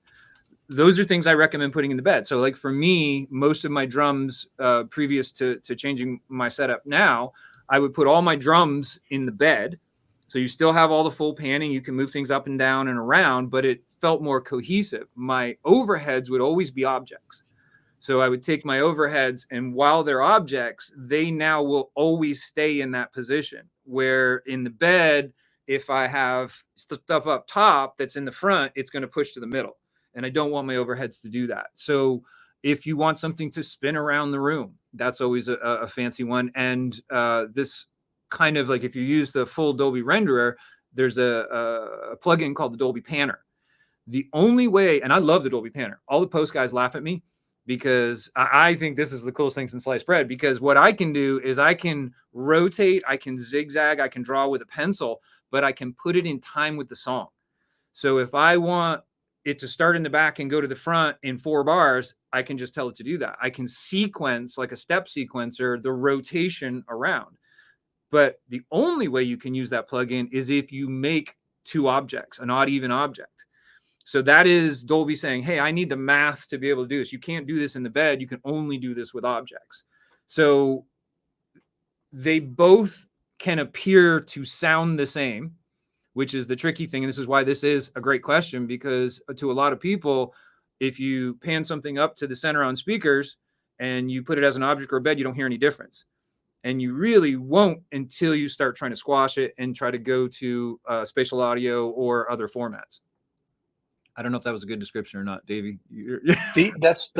those are things I recommend putting in the bed. So like for me, most of my drums, previous to changing my setup now, I would put all my drums in the bed. So you still have all the full panning. You can move things up and down and around, but it felt more cohesive. My overheads would always be objects. So I would take my overheads, and while they're objects, they now will always stay in that position. Where in the bed, if I have stuff up top that's in the front, it's going to push to the middle. And I don't want my overheads to do that. So if you want something to spin around the room, that's always a fancy one. And this kind of like, if you use the full Dolby renderer, there's a plugin called the Dolby Panner. The only way, and I love the Dolby Panner, all the post guys laugh at me because I think this is the coolest thing since sliced bread, because what I can do is I can rotate, I can zigzag, I can draw with a pencil, but I can put it in time with the song. So if I want it to start in the back and go to the front in 4 bars, I can just tell it to do that. I can sequence, like a step sequencer, the rotation around. But the only way you can use that plugin is if you make 2 objects, an odd even object. So that is Dolby saying, hey, I need the math to be able to do this. You can't do this in the bed. You can only do this with objects. So they both can appear to sound the same, which is the tricky thing. And this is why this is a great question, because to a lot of people, if you pan something up to the center on speakers and you put it as an object or a bed, you don't hear any difference. And you really won't until you start trying to squash it and try to go to spatial audio or other formats. I don't know if that was a good description or not, Davey. See, that's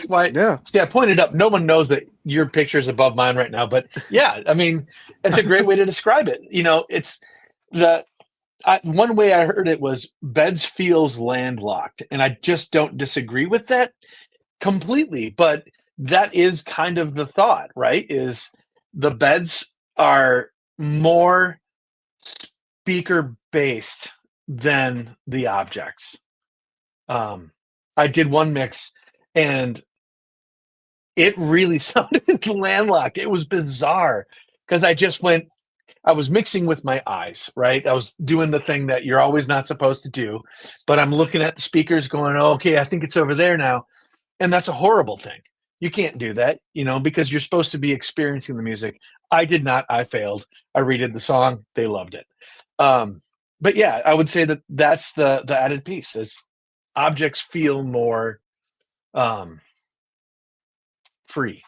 why. Yeah. See, I pointed up. No one knows that your picture is above mine right now, but yeah, I mean, it's a great way to describe it. You know, it's one way I heard it was beds feels landlocked, and I just don't disagree with that completely. But that is kind of the thought, right? Is the beds are more speaker based than the objects. I did one mix and it really sounded landlocked. It was bizarre because I was mixing with my eyes, right? I was doing the thing that you're always not supposed to do, but I'm looking at the speakers going, oh, okay, I think it's over there now. And that's a horrible thing. You can't do that, you know, because you're supposed to be experiencing the music. I did not. I failed. I redid the song. They loved it. But yeah, I would say that that's the added piece is objects feel more free,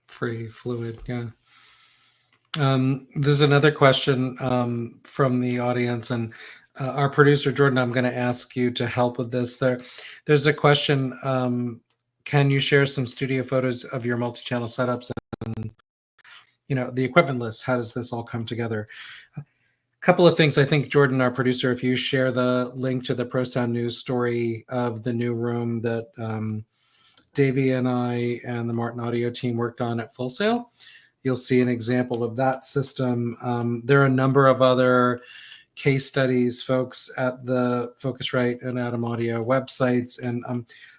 fluid. Yeah. There's another question from the audience, and our producer Jordan, I'm going to ask you to help with this. There's a question. Can you share some studio photos of your multi-channel setups and, you know, the equipment list? How does this all come together? A couple of things. I think Jordan, our producer, if you share the link to the ProSound News story of the new room that Davey and I and the Martin Audio team worked on at Full Sail, you'll see an example of that system. There are a number of other case studies, folks, at the Focusrite and Atom Audio websites. And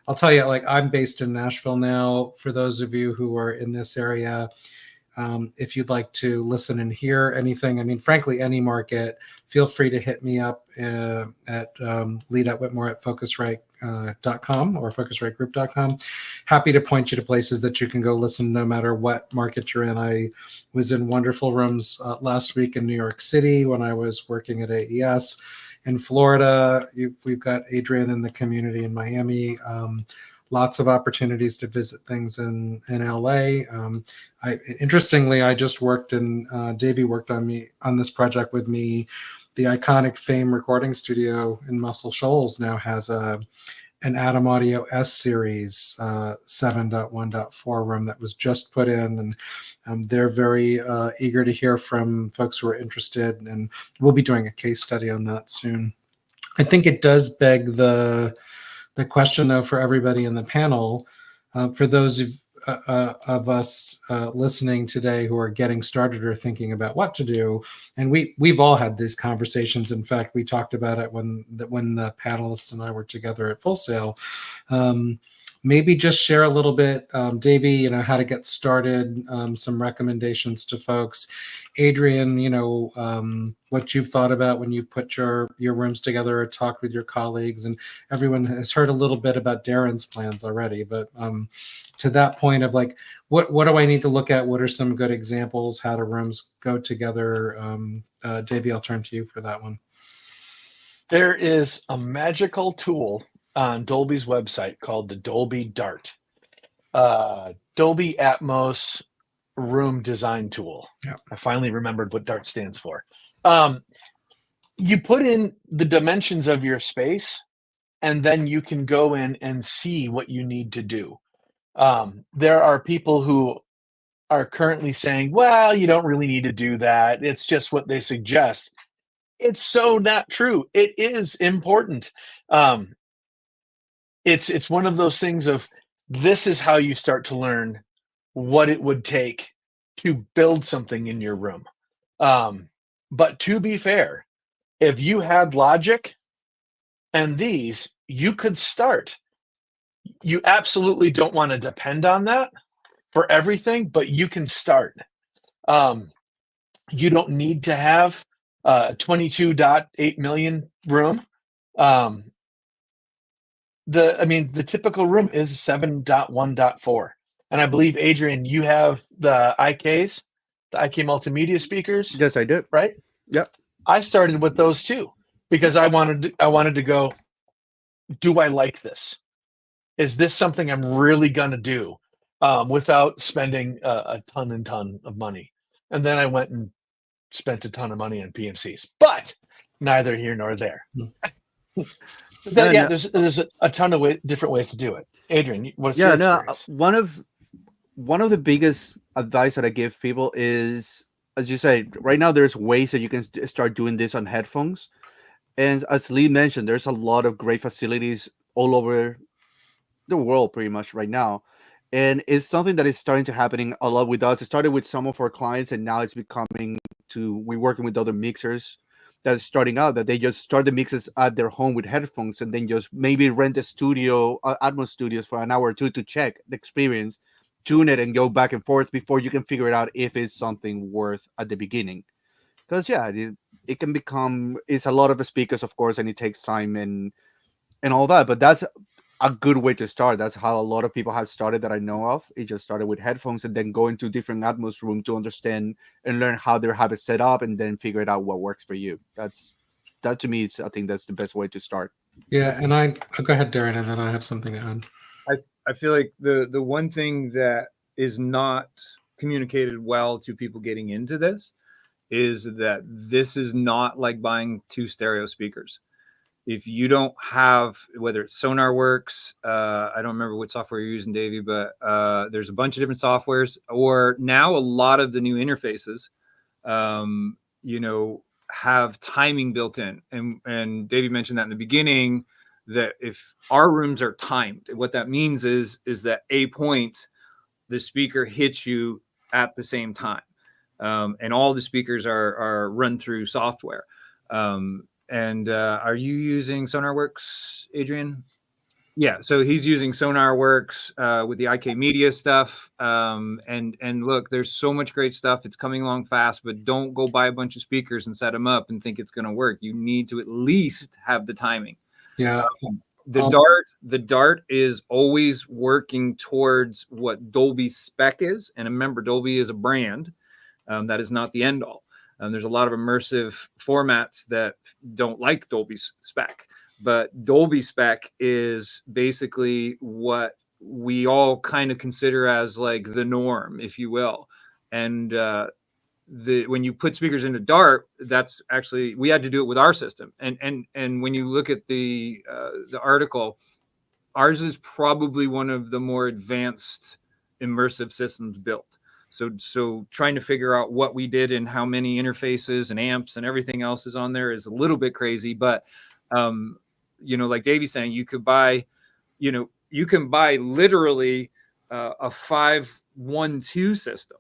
I'll tell you, like, I'm based in Nashville now. For those of you who are in this area, if you'd like to listen and hear anything, I mean, frankly, any market, feel free to hit me up at lead@Whitmore at Focusrite.com or FocusriteGroup.com. Happy to point you to places that you can go listen no matter what market you're in. I was in wonderful rooms last week in New York City when I was working at AES. In Florida, we've got Adrian in the community in Miami. Lots of opportunities to visit things in LA. Interestingly, I just worked in, Davey worked on this project with me. The iconic Fame recording studio in Muscle Shoals now has an Atom Audio S series 7.1.4 room that was just put in, and they're very eager to hear from folks who are interested, and we'll be doing a case study on that soon. I think it does beg the question, though, for everybody in the panel, for those of us listening today who are getting started or thinking about what to do, and we've all had these conversations. In fact, we talked about it when the panelists and I were together at Full Sail. Maybe just share a little bit, Davey, you know, how to get started, some recommendations to folks. Adrian, you know, what you've thought about when you've put your rooms together or talked with your colleagues, and everyone has heard a little bit about Darren's plans already. But to that point of like, what do I need to look at? What are some good examples? How do rooms go together? Davey, I'll turn to you for that one. There is a magical tool on Dolby's website called the Dolby Dart, Dolby Atmos room design tool. Yeah. I finally remembered what DART stands for. You put in the dimensions of your space, and then you can go in and see what you need to do. There are people who are currently saying, well, you don't really need to do that. It's just what they suggest. It's so not true. It is important. It's one of those things of, this is how you start to learn what it would take to build something in your room. But to be fair, if you had Logic and these, you could start. You absolutely don't want to depend on that for everything, but you can start. You don't need to have a 22.8 million room. the typical room is 7.1.4. And I believe, Adrian, you have the IKs, the IK multimedia speakers, Yes, I did. right? Yep. I started with those too because I wanted to go, do I like this? Is this something I'm really gonna do without spending a ton of money? And then I went and spent a ton of money on PMCs, but neither here nor there. There's a ton of different ways to do it. Adrian, what's your experience? One of the biggest advice that I give people is, as you say, right now there's ways that you can start doing this on headphones, and as Lee mentioned, there's a lot of great facilities all over the world pretty much right now, and it's something that is starting to happening a lot with us. It started with some of our clients, and now it's becoming we're working with other mixers that's starting out, that they just start the mixes at their home with headphones and then just maybe rent a studio, Atmos studios, for an hour or two to check the experience, tune it, and go back and forth before you can figure it out if it's something worth at the beginning. Because it can become, it's a lot of speakers, of course, and it takes time and all that, but that's a good way to start. That's how a lot of people have started that I know of. It just started with headphones and then go into different Atmos room to understand and learn how they have it set up, and then figure it out what works for you. That to me, I think that's the best way to start. Yeah, and I'll go ahead, Darren, and then I have something to add. I feel like the one thing that is not communicated well to people getting into this is that this is not like buying 2 stereo speakers. If you don't have, whether it's SonarWorks, I don't remember what software you're using, Davey, but there's a bunch of different softwares, or now a lot of the new interfaces, have timing built in. And Davey mentioned that in the beginning, that if our rooms are timed, what that means is that a point, the speaker hits you at the same time. And all the speakers are run through software. And are you using SonarWorks, Adrian? Yeah, so he's using SonarWorks with the IK Media stuff. And look, there's so much great stuff. It's coming along fast, but don't go buy a bunch of speakers and set them up and think it's going to work. You need to at least have the timing. Yeah. The Dart is always working towards what Dolby spec is. And remember, Dolby is a brand. That is not the end all. There's a lot of immersive formats that don't like Dolby's spec, but Dolby spec is basically what we all kind of consider as like the norm, if you will. And when you put speakers into Dart, that's actually, we had to do it with our system. And when you look at the article, ours is probably one of the more advanced immersive systems built. So trying to figure out what we did and how many interfaces and amps and everything else is on there is a little bit crazy. But, like Davey's saying, you can buy literally a 512 system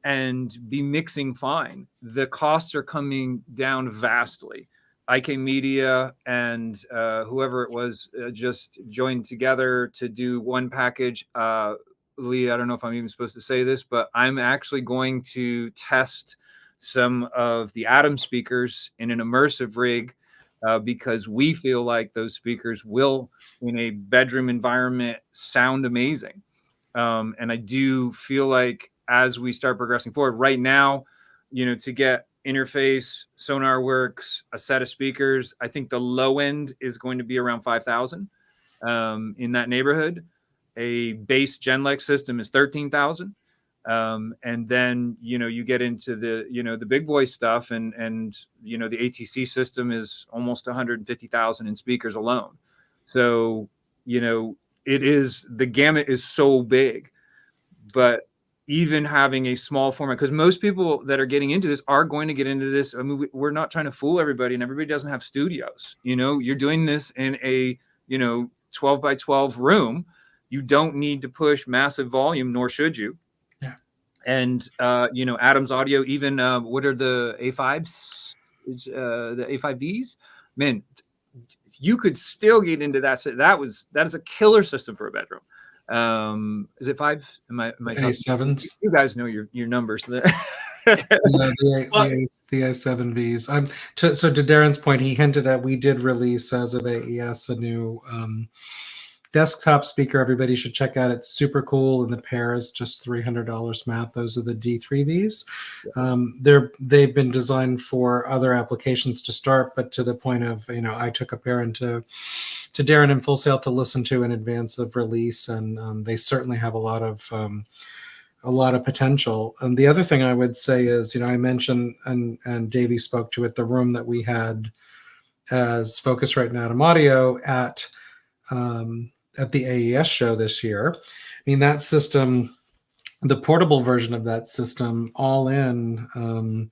and be mixing fine. The costs are coming down vastly. IK Media and whoever it was just joined together to do one package. Lee, I don't know if I'm even supposed to say this, but I'm actually going to test some of the Atom speakers in an immersive rig because we feel like those speakers will, in a bedroom environment, sound amazing. And I do feel like as we start progressing forward, right now, to get interface, SonarWorks, a set of speakers, I think the low end is going to be around 5,000 in that neighborhood. A base Genlex system is 13,000. And then, you get into the big boy stuff and the ATC system is almost 150,000 in speakers alone. So, it is, the gamut is so big, but even having a small format, because most people that are getting into this are going to get into this. I mean, we're not trying to fool everybody, and everybody doesn't have studios. You're doing this in a, 12 by 12 room. You don't need to push massive volume, nor should you. Yeah. And, Adam's audio, even what are the A5s? The A5Bs? Man, you could still get into that. That is a killer system for a bedroom. Is it 5? Am I A7s? You guys know your numbers there. The A7Bs. So to Darren's point, he hinted at we did release as of AES a new desktop speaker everybody should check out. It's super cool, and the pair is just $300 Matt. Those are the D3Vs. They've been designed for other applications to start, but to the point of, I took a pair into Darren in Full Sail to listen to in advance of release, and they certainly have a lot of potential. And the other thing I would say is, I mentioned, and Davey spoke to it, the room that we had as Focusrite and Atom Audio at the AES show this year. I mean, that system, the portable version of that system, all in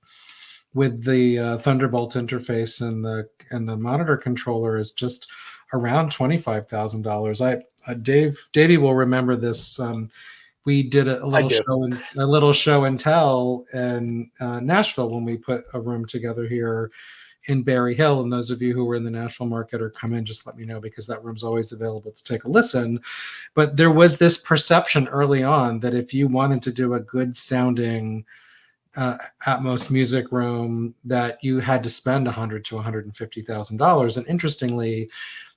with the Thunderbolt interface and the monitor controller, is just around $25,000. Davey will remember this. We did a little show and tell in Nashville when we put a room together here in Berry Hill. And those of you who were in the Nashville market or come in, just let me know, because that room's always available to take a listen. But there was this perception early on that if you wanted to do a good sounding Atmos music room, that you had to spend $100,000 to $150,000. And interestingly,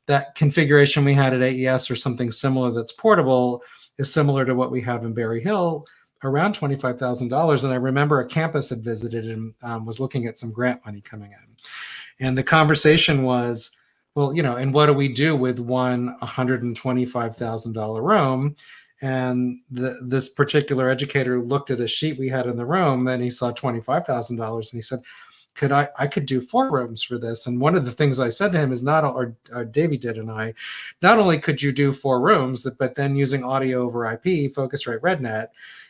that configuration we had at AES or something similar that's portable is similar to what we have in Berry Hill, around $25,000. And I remember a campus had visited and was looking at some grant money coming in. And the conversation was, well, and what do we do with one $125,000 room? And this particular educator looked at a sheet we had in the room, then he saw $25,000 and he said, I could do 4 rooms for this. And one of the things I said to him is Davey did, and I, not only could you do 4 rooms, but then using audio over IP, Focusrite RedNet,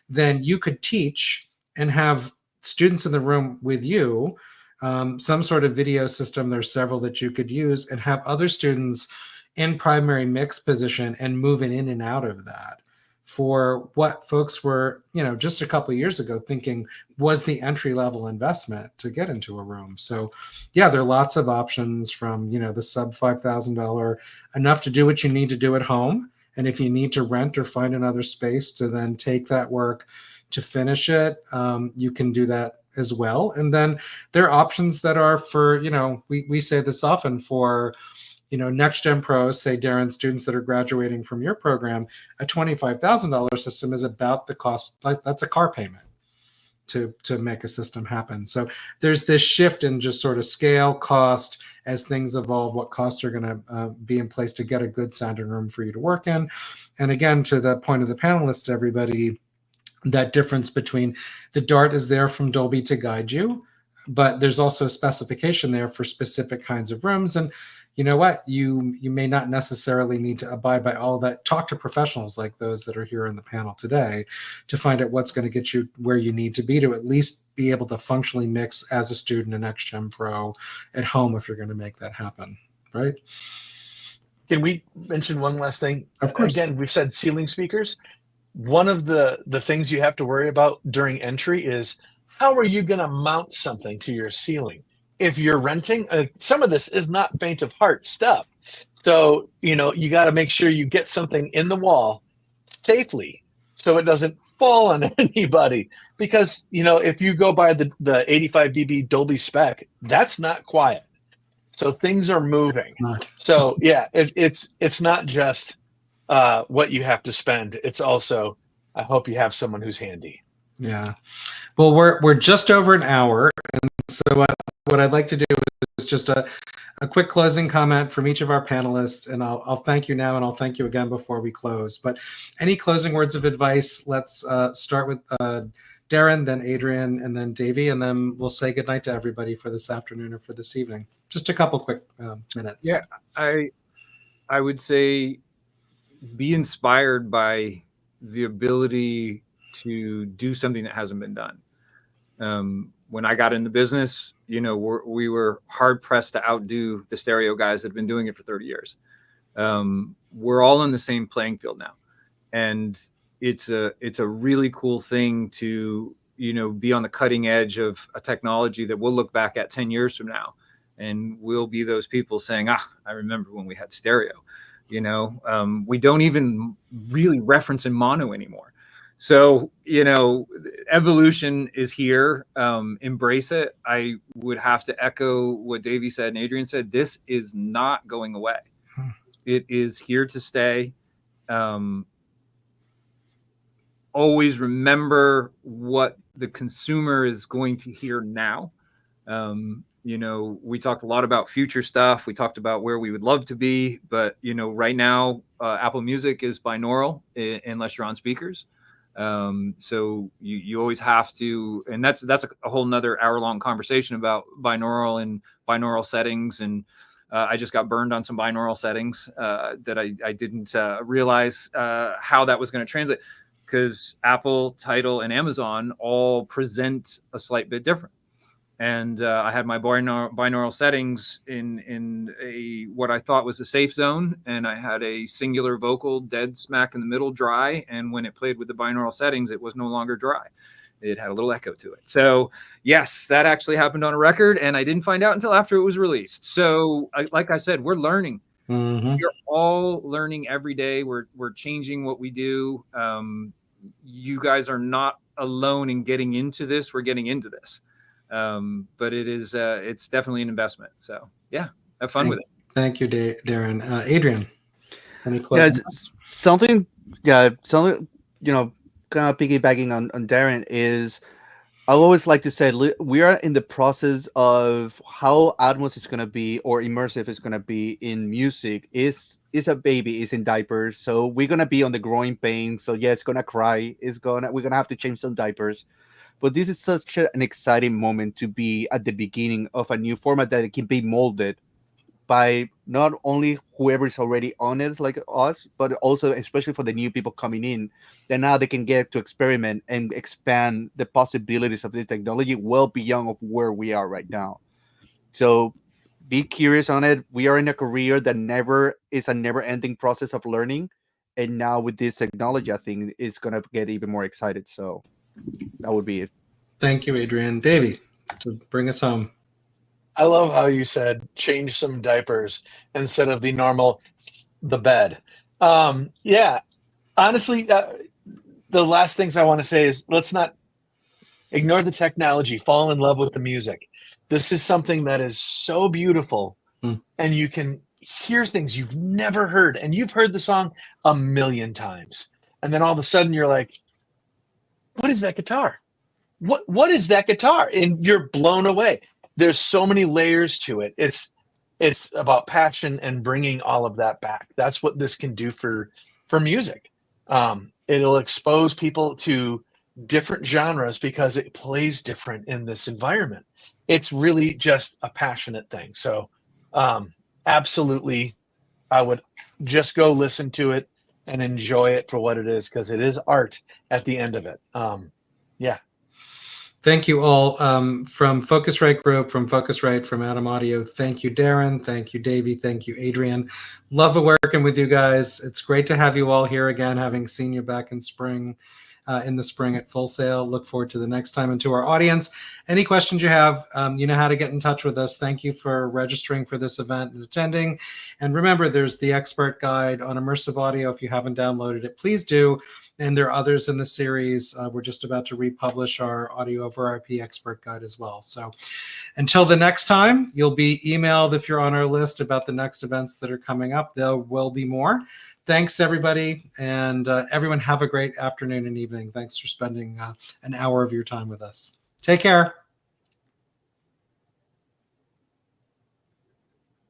then you could teach and have students in the room with you, some sort of video system. There's several that you could use, and have other students in primary mix position and moving in and out of that, for what folks were, just a couple of years ago thinking was the entry-level investment to get into a room. So yeah, there are lots of options from, the sub $5,000, enough to do what you need to do at home. And if you need to rent or find another space to then take that work to finish it, you can do that as well. And then there are options that are for, we say this often for, next gen pros, say Darren, students that are graduating from your program, a $25,000 system is about the cost, that's a car payment to make a system happen. So there's this shift in just sort of scale, cost, as things evolve, what costs are going to be in place to get a good sounding room for you to work in. And again, to the point of the panelists, everybody, that difference between the DART is there from Dolby to guide you, but there's also a specification there for specific kinds of rooms. And you know what? You may not necessarily need to abide by all that. Talk to professionals like those that are here in the panel today to find out what's going to get you where you need to be to at least be able to functionally mix as a student, an Next Gen Pro at home, if you're going to make that happen, right? Can we mention one last thing? Of course. Again, we've said ceiling speakers. One of the things you have to worry about during entry is, how are you going to mount something to your ceiling? If you're renting, some of this is not faint of heart stuff. So, you got to make sure you get something in the wall safely so it doesn't fall on anybody. Because, if you go by the 85 dB Dolby spec, that's not quiet. So things are moving. So yeah, it's not just what you have to spend. It's also, I hope you have someone who's handy. Yeah. Well, we're just over an hour. And so what I'd like to do is just a quick closing comment from each of our panelists, and I'll thank you now, and I'll thank you again before we close. But any closing words of advice? Let's start with Darren, then Adrian, and then Davey, and then we'll say goodnight to everybody for this afternoon or for this evening. Just a couple quick minutes. Yeah, I would say be inspired by the ability to do something that hasn't been done. When I got in the business, we were hard pressed to outdo the stereo guys that have been doing it for 30 years. We're all on the same playing field now, and it's a really cool thing to be on the cutting edge of a technology that we'll look back at 10 years from now, and we'll be those people saying, I remember when we had stereo. We don't even really reference in mono anymore. So, evolution is here. Embrace it. I would have to echo what Davey said and Adrian said. This is not going away. It is here to stay. always remember what the consumer is going to hear now. We talked a lot about future stuff. We talked about where we would love to be, but right now, Apple Music is binaural unless you're on speakers. So you always have to, and that's a whole nother hour-long conversation about binaural and binaural settings. And I just got burned on some binaural settings that I didn't realize how that was going to translate, because Apple, Tidal, and Amazon all present a slight bit different. And I had my binaural settings in what I thought was a safe zone, and I had a singular vocal dead smack in the middle, dry. And when it played with the binaural settings, it was no longer dry. It had a little echo to it. So yes, that actually happened on a record, and I didn't find out until after it was released. So like I said, we're learning. Mm-hmm. We're all learning every day. We're changing what we do. You guys are not alone in getting into this. We're getting into this. But it's definitely an investment. So yeah, have fun with it. Thank you, Darren. Adrian, any closing? Something, kind of piggybacking on Darren is, I always like to say we are in the process of how Atmos is going to be, or Immersive is going to be in music. Is a baby, is in diapers, so we're going to be on the growing pains. So yeah, it's going to cry. We're going to have to change some diapers. But this is such an exciting moment to be at the beginning of a new format that it can be molded by not only whoever is already on it, like us, but also especially for the new people coming in. Then now they can get to experiment and expand the possibilities of the technology well beyond of where we are right now. So be curious on it. We are in a career that is a never-ending process of learning. And now with this technology, I think it's going to get even more excited. So that would be it. Thank you, Adrian. Davey, to bring us home. I love how you said change some diapers instead of the bed. Yeah, honestly, the last things I want to say is let's not ignore the technology, fall in love with the music. This is something that is so beautiful, and you can hear things you've never heard, and you've heard the song a million times. And then all of a sudden you're like, what is that guitar? What is that guitar? And you're blown away. There's so many layers to it. It's about passion and bringing all of that back. That's what this can do for music. It'll expose people to different genres because it plays different in this environment. It's really just a passionate thing. So absolutely, I would just go listen to it and enjoy it for what it is, because it is art at the end of it. Yeah. Thank you all from Focusrite Group, from Focusrite, from Atom Audio. Thank you, Darren. Thank you, Davey. Thank you, Adrian. Love working with you guys. It's great to have you all here again, having seen you back in the spring at Full Sail. Look forward to the next time. And to our audience, any questions you have, you know how to get in touch with us. Thank you for registering for this event and attending. And remember, there's the expert guide on immersive audio. If you haven't downloaded it, please do. And there are others in the series. We're just about to republish our audio over IP expert guide as well. So until the next time, you'll be emailed if you're on our list about the next events that are coming up. There will be more. Thanks, everybody. And everyone have a great afternoon and evening. Thanks for spending an hour of your time with us. Take care.